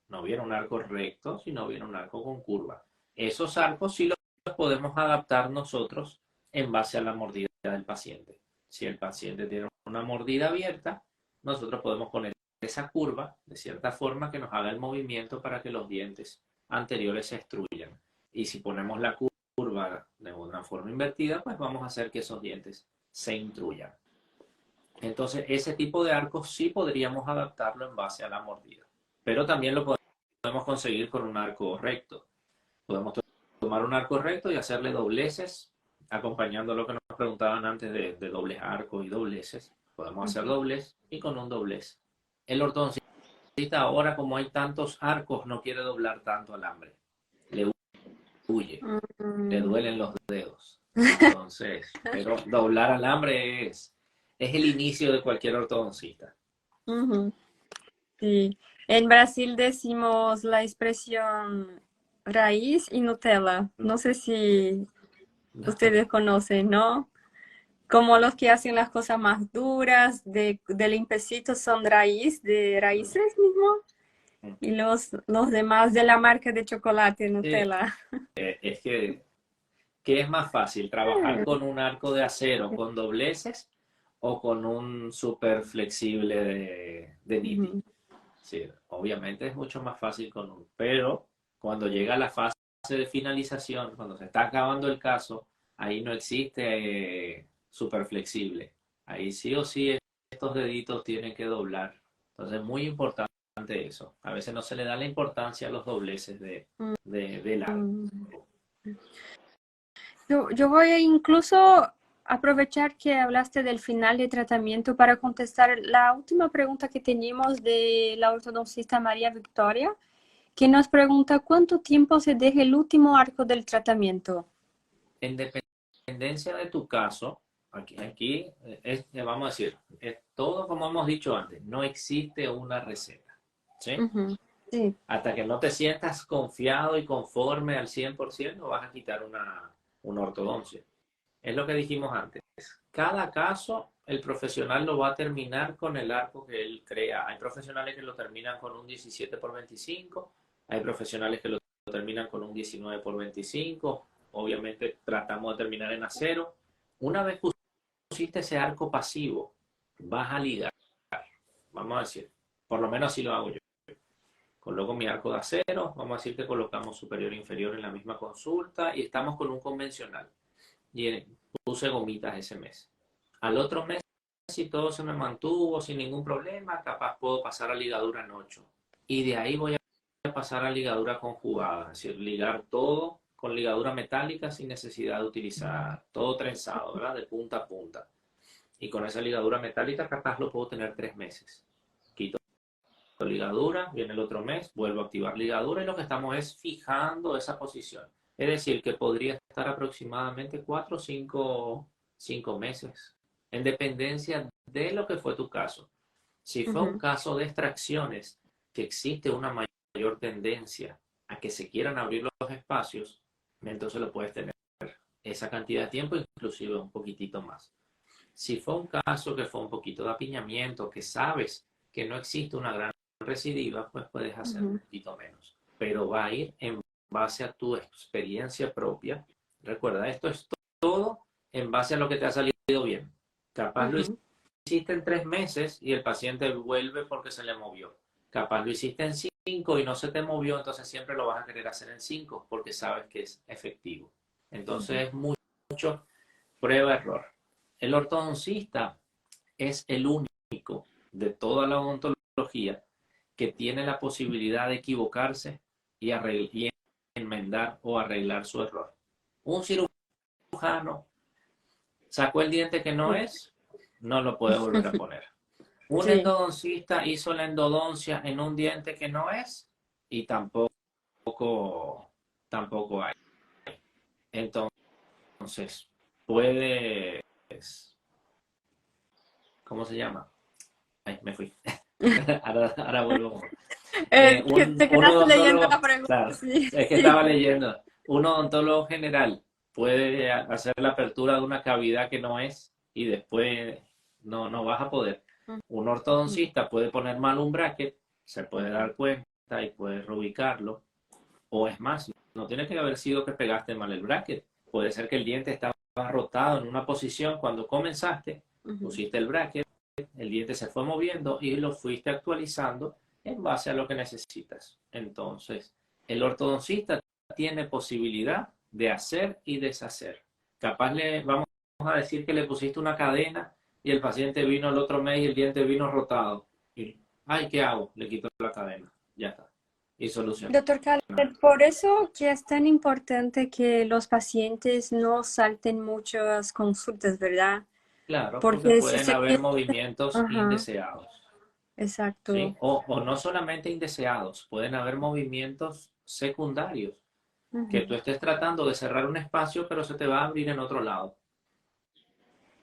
S3: No viene un arco recto, sino viene un arco con curva. Esos arcos sí los podemos adaptar nosotros en base a la mordida del paciente. Si el paciente tiene una mordida abierta, nosotros podemos poner esa curva de cierta forma que nos haga el movimiento para que los dientes anteriores se extruyan. Y si ponemos la curva de una forma invertida, pues vamos a hacer que esos dientes se intruyan. Entonces, ese tipo de arcos sí podríamos adaptarlo en base a la mordida. Pero también lo podemos conseguir con un arco recto. Podemos tomar un arco recto y hacerle dobleces, acompañando lo que nos preguntaban antes de dobles arcos y dobleces. Podemos hacer doblez y con un doblez. El ortodoncista ahora, como hay tantos arcos, no quiere doblar tanto alambre. Le huye, le
S1: Mm.
S3: duelen los dedos. Entonces, pero doblar alambre es el inicio de cualquier ortodoncista.
S1: Ujú. Sí. En Brasil decimos la expresión raíz y Nutella. No sé si ustedes conocen, ¿no? Como los que hacen las cosas más duras, de limpiecitos son raíz, de raíces mismo, y los demás de la marca de chocolate Nutella.
S3: Es que ¿qué es más fácil? ¿Trabajar con un arco de acero con dobleces o con un súper flexible de nitty?
S1: Ujú.
S3: Sí, obviamente es mucho más fácil con un, pero cuando llega la fase de finalización, cuando se está acabando el caso, ahí no existe súper flexible. Ahí sí o sí estos deditos tienen que doblar. Entonces es muy importante eso. A veces no se le da la importancia a los dobleces del arco.
S1: Mm. Yo voy a incluso aprovechar que hablaste del final de tratamiento para contestar la última pregunta que teníamos de la ortodoncista María Victoria, que nos pregunta cuánto tiempo se deja el último arco del tratamiento.
S3: En dependencia de tu caso, aquí vamos a decir, es todo como hemos dicho antes, no existe una receta. ¿Sí?
S1: Ujú. Sí.
S3: Hasta que no te sientas confiado y conforme al 100%, vas a quitar una ortodoncia. Es lo que dijimos antes. Cada caso, el profesional lo va a terminar con el arco que él crea. Hay profesionales que lo terminan con un 17x25, hay profesionales que lo terminan con un 19x25. Obviamente tratamos de terminar en acero. Una vez que pusiste ese arco pasivo, vas a ligar. Vamos a decir, por lo menos así lo hago yo. Coloco mi arco de acero, vamos a decir que colocamos superior e inferior en la misma consulta y estamos con un convencional. Y puse gomitas ese mes. Al otro mes, si todo se me mantuvo sin ningún problema, capaz puedo pasar a ligadura en 8. Y de ahí voy a pasar a ligadura conjugada, es decir, ligar todo con ligadura metálica sin necesidad de utilizar todo trenzado, ¿verdad? De punta a punta. Y con esa ligadura metálica capaz lo puedo tener 3 meses. Quito ligadura, viene el otro mes, vuelvo a activar ligadura y lo que estamos es fijando esa posición. Es decir, que podría estar aproximadamente 4 o 5 meses, en dependencia de lo que fue tu caso. Si fue un
S1: Ujú.
S3: caso de extracciones, que existe una mayor tendencia a que se quieran abrir los espacios, entonces lo puedes tener esa cantidad de tiempo, inclusive un poquitito más. Si fue un caso que fue un poquito de apiñamiento, que sabes que no existe una gran recidiva, pues puedes hacer un
S1: Ujú.
S3: poquito menos. Pero va a ir en base a tu experiencia propia. Recuerda, esto es todo en base a lo que te ha salido bien. Capaz lo
S1: Ujú.
S3: hiciste en 3 meses y el paciente vuelve porque se le movió. Capaz lo hiciste en 5 y no se te movió, entonces siempre lo vas a querer hacer en 5 porque sabes que es efectivo.
S1: Ujú.
S3: Entonces es mucho prueba-error. El ortodoncista es el único de toda la odontología que tiene la posibilidad de equivocarse y enmendar o arreglar su error. Un cirujano sacó el diente que no es, no lo puede volver a poner. Un
S1: Sí.
S3: endodoncista hizo la endodoncia en un diente que no es y tampoco hay. Entonces, puedes, ¿cómo se llama? Ay, me fui. Ahora vuelvo.
S1: Te
S3: Un
S1: quedaste leyendo la
S3: odontólogo,
S1: pregunta,
S3: claro,
S1: sí,
S3: es que
S1: sí.
S3: estaba leyendo. Un odontólogo general puede hacer la apertura de una cavidad que no es y después no vas a poder. Un
S1: Ujú,
S3: ortodoncista puede poner mal un bracket, se puede dar cuenta y puede reubicarlo. O es más, no tiene que haber sido que pegaste mal el bracket. Puede ser que el diente estaba rotado en una posición cuando comenzaste,
S1: ujú.
S3: pusiste el bracket, el diente se fue moviendo y lo fuiste actualizando en base a lo que necesitas. Entonces, el ortodoncista tiene posibilidad de hacer y deshacer. Capaz vamos a decir que le pusiste una cadena y el paciente vino el otro mes y el diente vino rotado. Y, ay, ¿qué hago? Le quito la cadena. Ya está. Y solucionado.
S1: Doctor Khaled, por eso que es tan importante que los pacientes no salten muchas consultas, ¿verdad?
S3: Claro, porque
S1: Porque si
S3: pueden
S1: se
S3: haber
S1: queda...
S3: movimientos
S1: Ajá,
S3: indeseados. ¿Sí?
S1: exacto.
S3: O no solamente indeseados, pueden haber movimientos secundarios, que tú
S1: Ujú.
S3: estés tratando de cerrar un espacio, pero se te va a abrir en otro lado.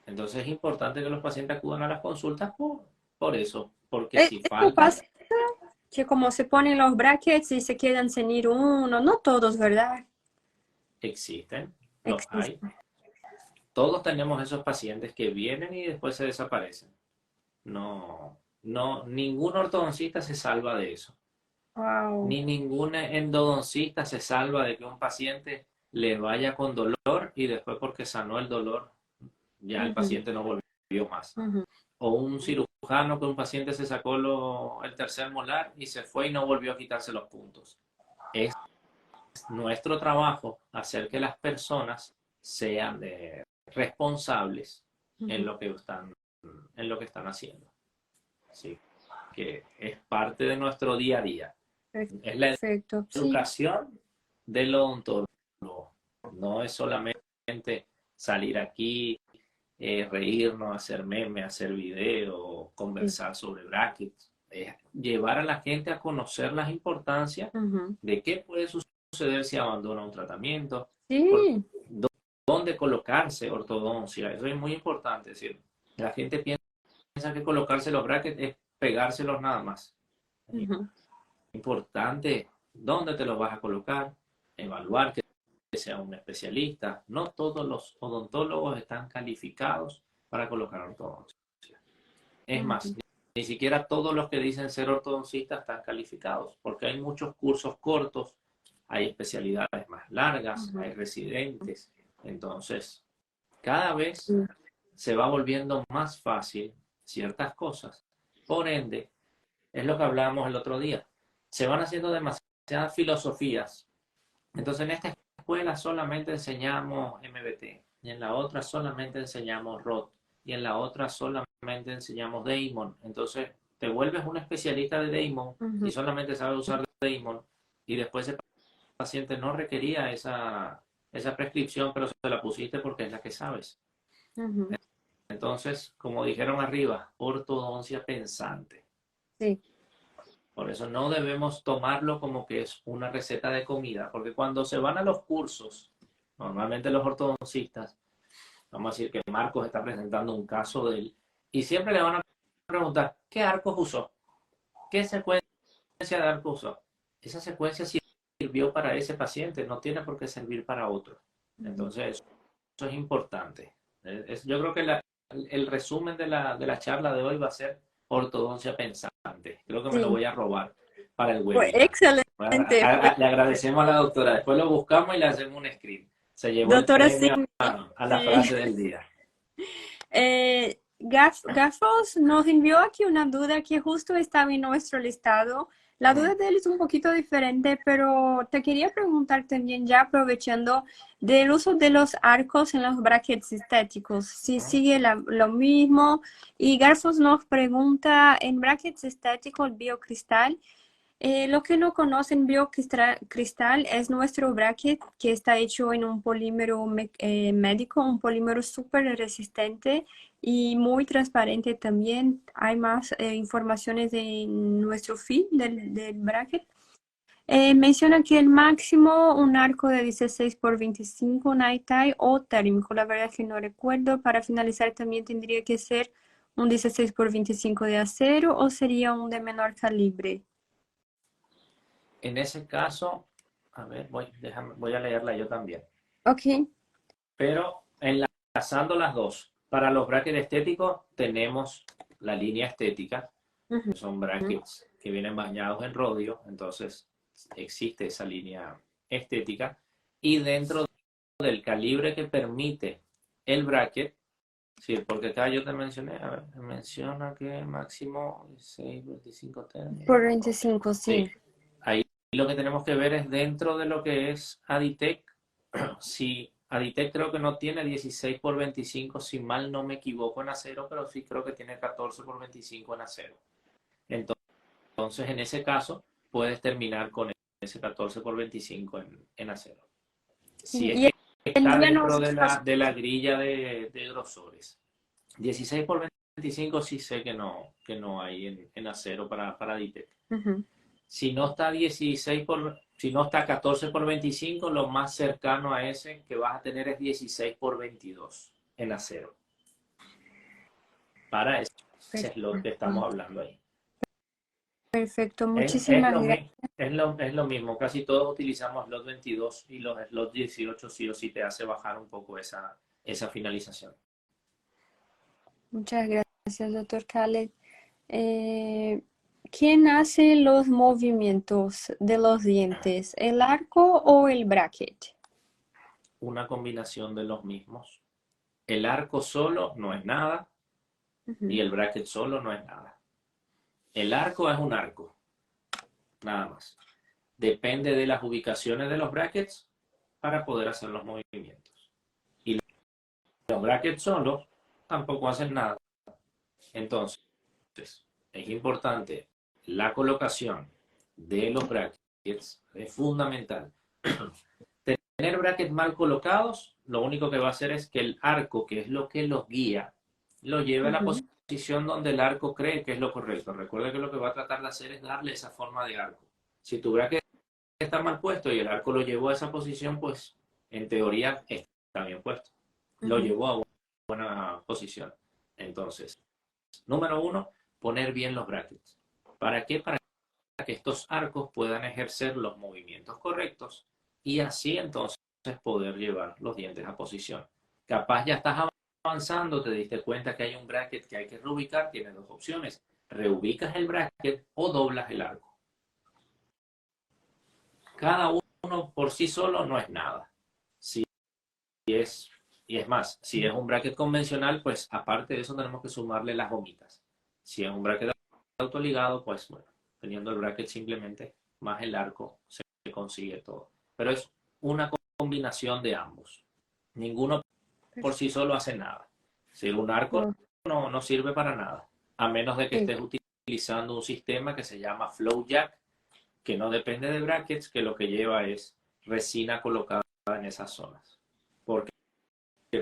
S3: Entonces es importante que los pacientes acudan a las consultas por eso, porque si
S1: Esto
S3: falta,
S1: pasa que como se ponen los brackets y se quedan sin ir uno, no todos, ¿verdad?
S3: existen, los hay.
S1: Existe.
S3: Todos tenemos esos pacientes que vienen y después se desaparecen. Ningún ortodoncista se salva de eso.
S1: Wow.
S3: Ni ningún endodoncista se salva de que un paciente le vaya con dolor y después porque sanó el dolor, ya el
S1: Ujú,
S3: paciente no volvió más.
S1: ujú,
S3: O un cirujano que un paciente se sacó el tercer molar y se fue y no volvió a quitarse los puntos. Es nuestro trabajo hacer que las personas sean responsables en
S1: ujú.
S3: lo que en lo que están haciendo. Así que es parte de nuestro día a día. Es la
S1: Perfecto. Sí.
S3: educación del odontólogo. No es solamente salir aquí, reírnos, hacer memes, hacer videos,
S1: Sí.
S3: conversar sobre brackets. Es llevar a la gente a conocer las importancias
S1: Ujú.
S3: de qué puede suceder si abandona un tratamiento, por
S1: Sí.
S3: dónde colocarse ortodoncia. Eso es muy importante. Es decir, la gente piensa que colocarse los brackets es pegárselos nada más. Es
S1: Ujú,
S3: importante dónde te los vas a colocar, evaluar que sea un especialista. No todos los odontólogos están calificados para colocar ortodoncia. Es más,
S1: ujú.
S3: ni siquiera todos los que dicen ser ortodoncistas están calificados, porque hay muchos cursos cortos, hay especialidades más largas,
S1: Ujú.
S3: hay residentes. Entonces, cada
S1: Sí.
S3: vez se va volviendo más fácil ciertas cosas. Por ende, es lo que hablábamos el otro día. Se van haciendo demasiadas filosofías. Entonces, en esta escuela solamente enseñamos MBT, y en la otra solamente enseñamos ROT, y en la otra solamente enseñamos Damon. Entonces, te vuelves un especialista de Damon
S1: Ujú,
S3: y solamente sabes usar Damon, y después el paciente no requería esa prescripción, pero se la pusiste porque es la que sabes.
S1: ujú.
S3: Entonces, como dijeron arriba, ortodoncia pensante.
S1: Sí.
S3: Por eso no debemos tomarlo como que es una receta de comida, porque cuando se van a los cursos, normalmente los ortodoncistas, vamos a decir que Marcos está presentando un caso de él, y siempre le van a preguntar, ¿qué arcos usó? ¿Qué secuencia de arcos usó? Esa secuencia sirvió para ese paciente, no tiene por qué servir para otro.
S1: Ujú.
S3: Entonces, eso es importante. Yo creo que el resumen de la charla de hoy va a ser ortodoncia pensante. Creo que me lo
S1: Sí.
S3: voy a robar para el
S1: Fue
S3: webinar.
S1: excelente. Fue
S3: Le agradecemos a la doctora. Después lo buscamos y le hacemos un screen. Se llevó el
S1: doctora
S3: premio
S1: Cindy.
S3: a la
S1: Sí.
S3: frase del día.
S1: Gafos nos envió aquí una duda que justo estaba en nuestro listado. La duda de él es un poquito diferente, pero te quería preguntar también, ya aprovechando del uso de los arcos en los brackets estéticos, si sigue lo mismo. Y Garfos nos pregunta, en brackets estéticos, biocristal, Lo que no conocen biocristal es nuestro bracket que está hecho en un polímero médico, un polímero súper resistente y muy transparente también. Hay más informaciones en nuestro feed del bracket. Menciona que el máximo un arco de 16 por 25 night tie o térmico. La verdad es que no recuerdo. Para finalizar también tendría que ser un 16 por 25 de acero o sería un de menor calibre.
S3: En ese caso, a ver, voy a leerla yo también.
S1: Ok.
S3: Pero enlazando las dos, para los brackets estéticos tenemos la línea estética,
S1: Ujú.
S3: que son brackets que vienen bañados en rodio, entonces existe esa línea estética. Y dentro del calibre que permite el bracket, sí, porque acá yo te mencioné, a ver, menciona que máximo 625 términos.
S1: Por 25,
S3: Sí,
S1: sí.
S3: ahí lo que tenemos que ver es dentro de lo que es Aditec. Si Aditec creo que no tiene 16 por 25, si mal no me equivoco en acero, pero sí creo que tiene 14 por 25 en acero. Entonces, en ese caso, puedes terminar con ese 14 por 25 en acero. Si es
S1: Y
S3: que
S1: el
S3: está
S1: día
S3: dentro
S1: nos
S3: de la grilla de grosores. 16 por 25 sí sé que no hay en acero para Aditec.
S1: Ujú.
S3: Si no está si no está 14 por 25, lo más cercano a ese que vas a tener es 16 por 22 en acero. Para ese slot que
S1: Perfecto.
S3: estamos hablando ahí.
S1: Perfecto.
S3: Es
S1: Muchísimas
S3: lo,
S1: gracias.
S3: es lo mismo, casi todos utilizamos slot 22 y los slot 18 sí o sí te hace bajar un poco esa finalización.
S1: Muchas gracias, doctor Khaled. Eh, ¿Quién hace los movimientos de los dientes? ¿El arco o el bracket?
S3: Una combinación de los mismos. El arco solo no es nada y
S1: Ujú.
S3: el bracket solo no es nada. El arco es un arco, nada más. Depende de las ubicaciones de los brackets para poder hacer los movimientos. Y los brackets solos tampoco hacen nada. Entonces, es importante la colocación de los brackets, es fundamental. Tener brackets mal colocados, lo único que va a hacer es que el arco, que es lo que los guía, lo lleve a la
S1: Ujú.
S3: posición donde el arco cree que es lo correcto. Recuerda que lo que va a tratar de hacer es darle esa forma de arco. Si tu bracket está mal puesto y el arco lo llevó a esa posición, pues en teoría está bien puesto. Lo
S1: Ujú.
S3: llevó a buena posición. Entonces, número uno, poner bien los brackets. ¿Para qué? Para que estos arcos puedan ejercer los movimientos correctos y así entonces poder llevar los dientes a posición. Capaz ya estás avanzando, te diste cuenta que hay un bracket que hay que reubicar, tienes dos opciones. Reubicas el bracket o doblas el arco. Cada uno por sí solo no es nada. Si es, y es más, si es un bracket convencional, pues aparte de eso tenemos que sumarle las gomitas. Si es un bracket autoligado, pues bueno, teniendo el bracket simplemente más el arco se consigue todo. Pero es una combinación de ambos. Ninguno por sí solo hace nada. Si un arco
S1: Perfecto.
S3: no sirve para nada, a menos de que
S1: Sí.
S3: estés utilizando un sistema que se llama Flow Jack, que no depende de brackets, que lo que lleva es resina colocada en esas zonas. Porque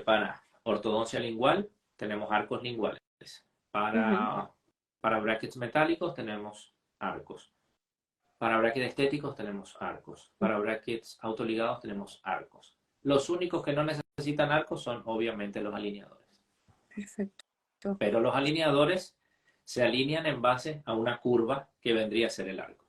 S3: para ortodoncia lingual tenemos arcos linguales.
S1: Ujú.
S3: Para, para brackets metálicos tenemos arcos. Para brackets estéticos tenemos arcos. Para brackets autoligados tenemos arcos. Los únicos que no necesitan arcos son obviamente los alineadores.
S1: Perfecto.
S3: Pero los alineadores se alinean en base a una curva que vendría a ser el arco.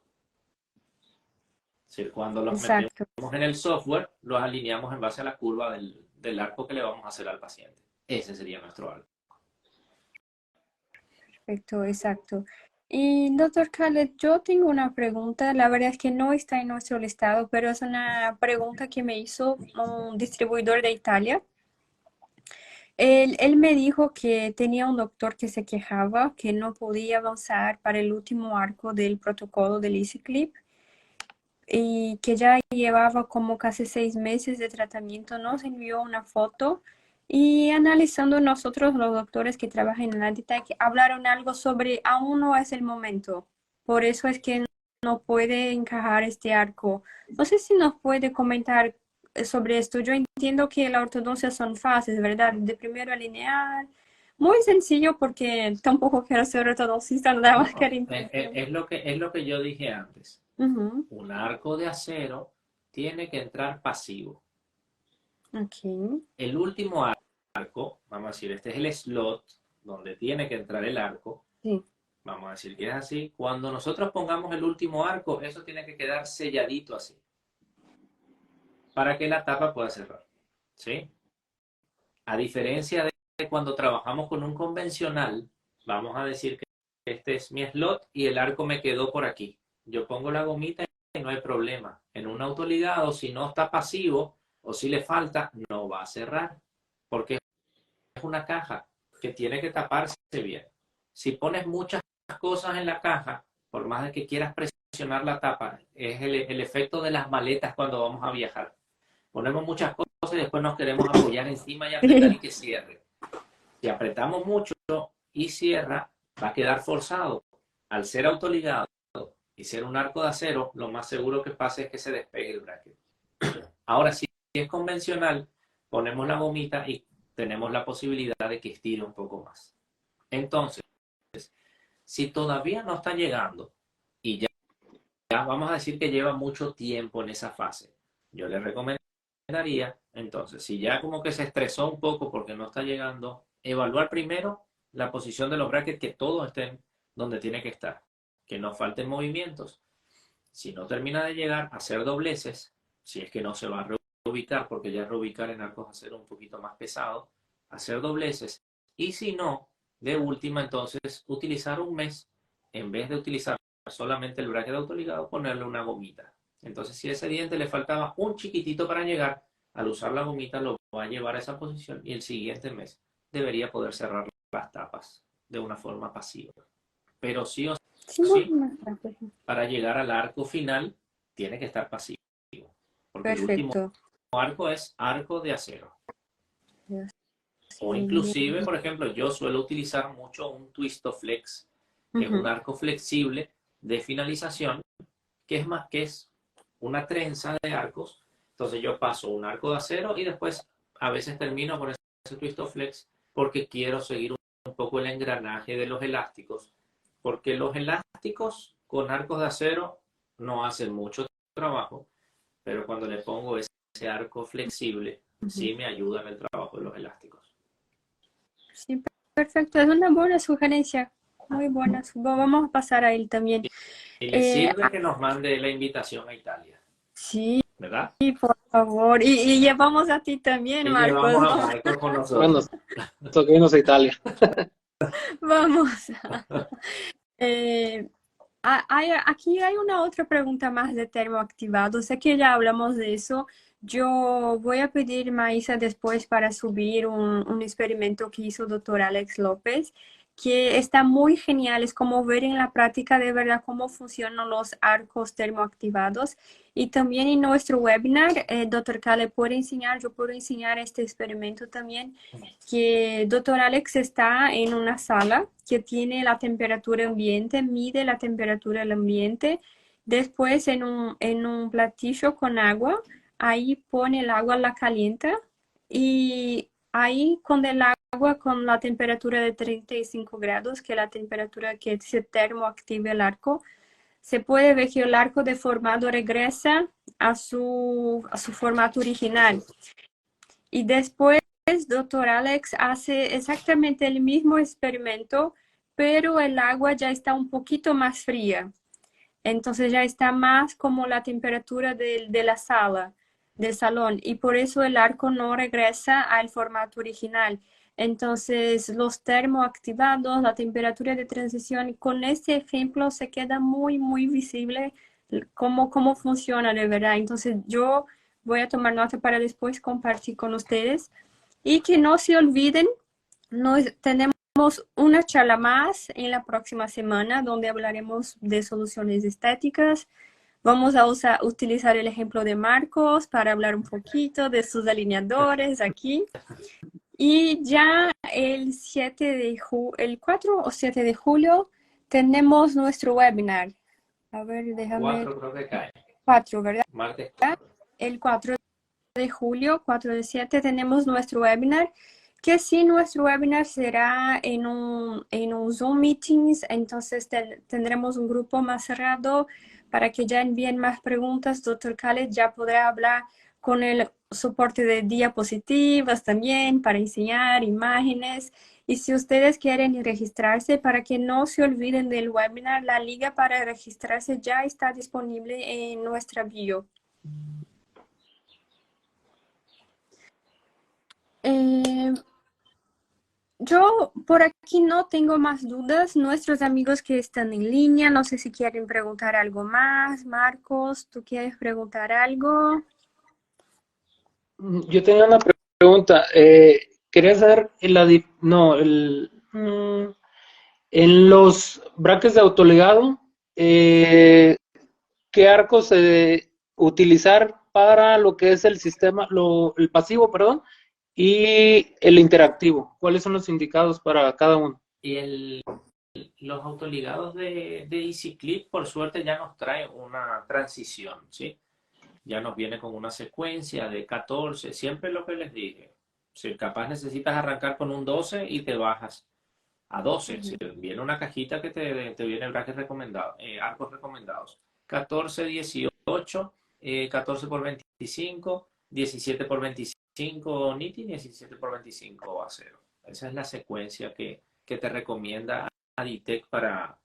S3: Es decir, cuando los metemos
S1: Exacto.
S3: en el software, los alineamos en base a la curva del arco que le vamos a hacer al paciente. Ese sería nuestro arco.
S1: Perfecto, exacto. Y doctor Khaled, yo tengo una pregunta, la verdad es que no está en nuestro listado, pero es una pregunta que me hizo un distribuidor de Italia. Él me dijo que tenía un doctor que se quejaba que no podía avanzar para el último arco del protocolo del EasyClip y que ya llevaba como casi 6 meses de tratamiento. Nos envió una foto y analizando nosotros, los doctores que trabajan en Aditec, hablaron algo sobre aún no es el momento. Por eso es que no puede encajar este arco. No sé si nos puede comentar sobre esto. Yo entiendo que la ortodoncia son fases, ¿verdad? De primero alinear. Muy sencillo porque tampoco quiero ser ortodoncista, nada más que la impresión.
S3: Es lo que yo dije antes.
S1: Ujú.
S3: Un arco de acero tiene que entrar pasivo.
S1: Ok.
S3: El último arco, vamos a decir, este es el slot donde tiene que entrar el arco.
S1: Sí.
S3: Vamos a decir que es así. Cuando nosotros pongamos el último arco, eso tiene que quedar selladito así, para que la tapa pueda cerrar. ¿Sí? A diferencia de cuando trabajamos con un convencional, vamos a decir que este es mi slot y el arco me quedó por aquí. Yo pongo la gomita y no hay problema. En un autoligado, si no está pasivo o si le falta, no va a cerrar, porque es una caja que tiene que taparse bien. Si pones muchas cosas en la caja, por más de que quieras presionar la tapa, es el efecto de las maletas cuando vamos a viajar. Ponemos muchas cosas y después nos queremos apoyar encima y apretar y que cierre. Si apretamos mucho y cierra, va a quedar forzado. Al ser autoligado y ser un arco de acero, lo más seguro que pase es que se despegue el bracket. Ahora, si es convencional, ponemos la gomita y tenemos la posibilidad de que estire un poco más. Entonces, si todavía no está llegando y ya vamos a decir que lleva mucho tiempo en esa fase, yo le recomendaría, entonces, si ya como que se estresó un poco porque no está llegando, evaluar primero la posición de los brackets, que todos estén donde tiene que estar, que no falten movimientos. Si no termina de llegar, hacer dobleces, si es que no se va a reubicar, porque ya reubicar en arcos de acero un poquito más pesado, hacer dobleces, y si no, de última, entonces, utilizar un mes, en vez de utilizar solamente el bracket autoligado, ponerle una gomita. Entonces, si a ese diente le faltaba un chiquitito para llegar, al usar la gomita lo va a llevar a esa posición y el siguiente mes debería poder cerrar las tapas de una forma pasiva. Pero sí o
S1: Sí,
S3: sí,
S1: más rápido.
S3: para llegar al arco final, tiene que estar pasivo, porque el último
S1: Perfecto.
S3: arco es arco de acero.
S1: Sí,
S3: O inclusive, por ejemplo, yo suelo utilizar mucho un Twistoflex, que es un
S1: ujú.
S3: arco flexible de finalización, que es una trenza de arcos. Entonces yo paso un arco de acero y después a veces termino con ese Twistoflex porque quiero seguir un poco el engranaje de los elásticos, porque los elásticos con arcos de acero no hacen mucho trabajo, pero cuando le pongo ese arco flexible,
S1: Ujú.
S3: sí me ayuda en el trabajo de los elásticos.
S1: Sí, perfecto. Es una buena sugerencia. Muy buena. Vamos a pasar a él también.
S3: Y le
S1: Eh,
S3: sirve
S1: ah,
S3: que nos mande la invitación a Italia,
S1: sí,
S3: ¿verdad?
S1: por favor. Y llevamos a ti también,
S3: Y
S1: Marcos.
S3: llevamos a Marcos con
S2: Bueno,
S3: nosotros.
S2: toca irnos a Italia.
S1: Vamos. Eh, aquí hay una otra pregunta más de termoactivado. Sé que ya hablamos de eso. Yo voy a pedir, Maísa, después para subir un experimento que hizo el doctor Alex López, que está muy genial. Es como ver en la práctica de verdad cómo funcionan los arcos termoactivados. Y también en nuestro webinar, doctor Kale puede enseñar, yo puedo enseñar este experimento también, que doctor Alex está en una sala que tiene la temperatura ambiente, mide la temperatura del ambiente, después en un platillo con agua, ahí pone el agua, la calienta y ahí con el agua con la temperatura de 35 grados, que es la temperatura que se termoactiva el arco, se puede ver que el arco deformado regresa a su formato original. Y después, doctor Alex hace exactamente el mismo experimento, pero el agua ya está un poquito más fría. Entonces ya está más como la temperatura de la sala, del salón, y por eso el arco no regresa al formato original. Entonces, los termoactivados, la temperatura de transición, con este ejemplo se queda muy, muy visible cómo funciona de verdad. Entonces, yo voy a tomar nota para después compartir con ustedes. Y que no se olviden, tenemos una charla más en la próxima semana donde hablaremos de soluciones estéticas. Vamos a utilizar el ejemplo de Marcos para hablar un poquito de sus alineadores aquí. Y ya el 4 o 7 de julio tenemos nuestro webinar. A ver, déjame...
S3: 4 creo que cae.
S1: 4, ¿verdad?
S3: Martes.
S1: El 4 de julio, 4 de 7, tenemos nuestro webinar, que sí, nuestro webinar será en un Zoom Meetings, entonces tendremos un grupo más cerrado para que ya envíen más preguntas. Doctor Khaled ya podrá hablar con el soporte de diapositivas también para enseñar imágenes. Y si ustedes quieren registrarse, para que no se olviden del webinar, la liga para registrarse ya está disponible en nuestra bio. Yo por aquí no tengo más dudas. Nuestros amigos que están en línea, no sé si quieren preguntar algo más. Marcos, ¿tú quieres preguntar algo?
S2: Yo tenía una pregunta. Quería saber en los brackets de autoligado, ¿qué arcos utilizar para lo que es el sistema, el pasivo, perdón, y el interactivo? ¿Cuáles son los indicados para cada uno?
S3: Y los autoligados de EasyClip, por suerte, ya nos trae una transición, ¿sí? Ya nos viene con una secuencia de 14, siempre lo que les dije. Si capaz necesitas arrancar con un 12 y te bajas a 12. Si viene una cajita que te viene brackets recomendados, arcos recomendados. 14, 18, 14 por 25, 17 por 25 Niti, 17 por 25 acero. Esa es la secuencia que te recomienda Aditec para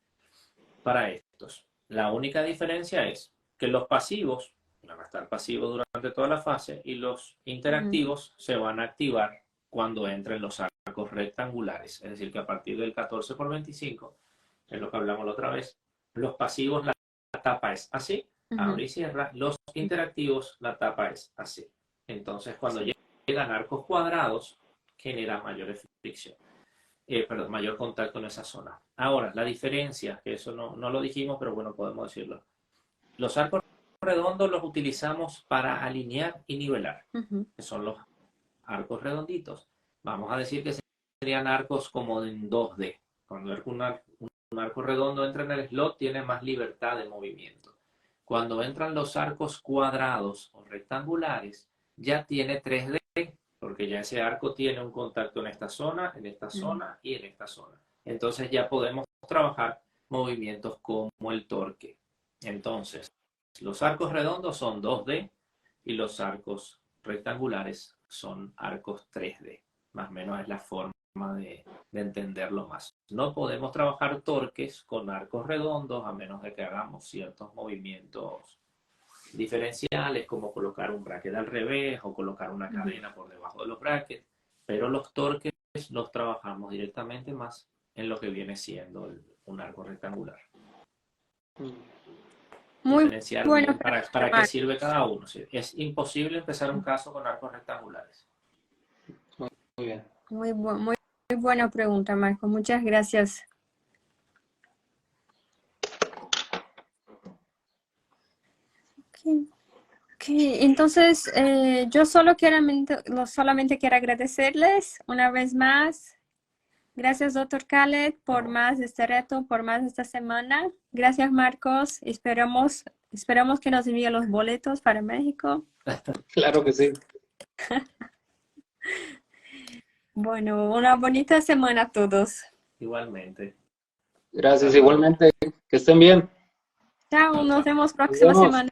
S3: estos. La única diferencia es que los pasivos van a estar pasivos durante toda la fase y los interactivos se van a activar cuando entren los arcos rectangulares. Es decir, que a partir del 14 por 25, es lo que hablamos la otra vez, los pasivos la tapa es así, abre y cierra. Los interactivos la tapa es así. Entonces, cuando llegan arcos cuadrados, genera mayor fricción. Mayor contacto en esa zona. Ahora, la diferencia, que eso no lo dijimos, pero bueno, podemos decirlo. Los arcos redondos los utilizamos para alinear y nivelar, que son los arcos redonditos. Vamos a decir que serían arcos como en 2D. Cuando un arco redondo entra en el slot, tiene más libertad de movimiento. Cuando entran los arcos cuadrados o rectangulares, ya tiene 3D, porque ya ese arco tiene un contacto en esta zona y en esta zona. Entonces ya podemos trabajar movimientos como el torque. Entonces, los arcos redondos son 2D y los arcos rectangulares son arcos 3D. Más o menos es la forma de entenderlo más. No podemos trabajar torques con arcos redondos a menos de que hagamos ciertos movimientos diferenciales, como colocar un bracket al revés o colocar una cadena por debajo de los brackets, pero los torques los trabajamos directamente más en lo que viene siendo un arco rectangular.
S1: Muy
S3: diferenciar
S1: bueno,
S3: para qué sirve cada uno. Es imposible empezar un caso con arcos rectangulares.
S2: Muy bien.
S1: Muy buena pregunta, Marco. Muchas gracias. Entonces, yo solamente quiero agradecerles una vez más. Gracias, doctor Khaled, por más de este reto, por más de esta semana. Gracias, Marcos. Esperamos que nos envíe los boletos para México.
S2: Claro que sí.
S1: Bueno, una bonita semana a todos.
S3: Igualmente.
S2: Gracias, igualmente. Que estén bien.
S1: Chao, nos vemos próxima semana.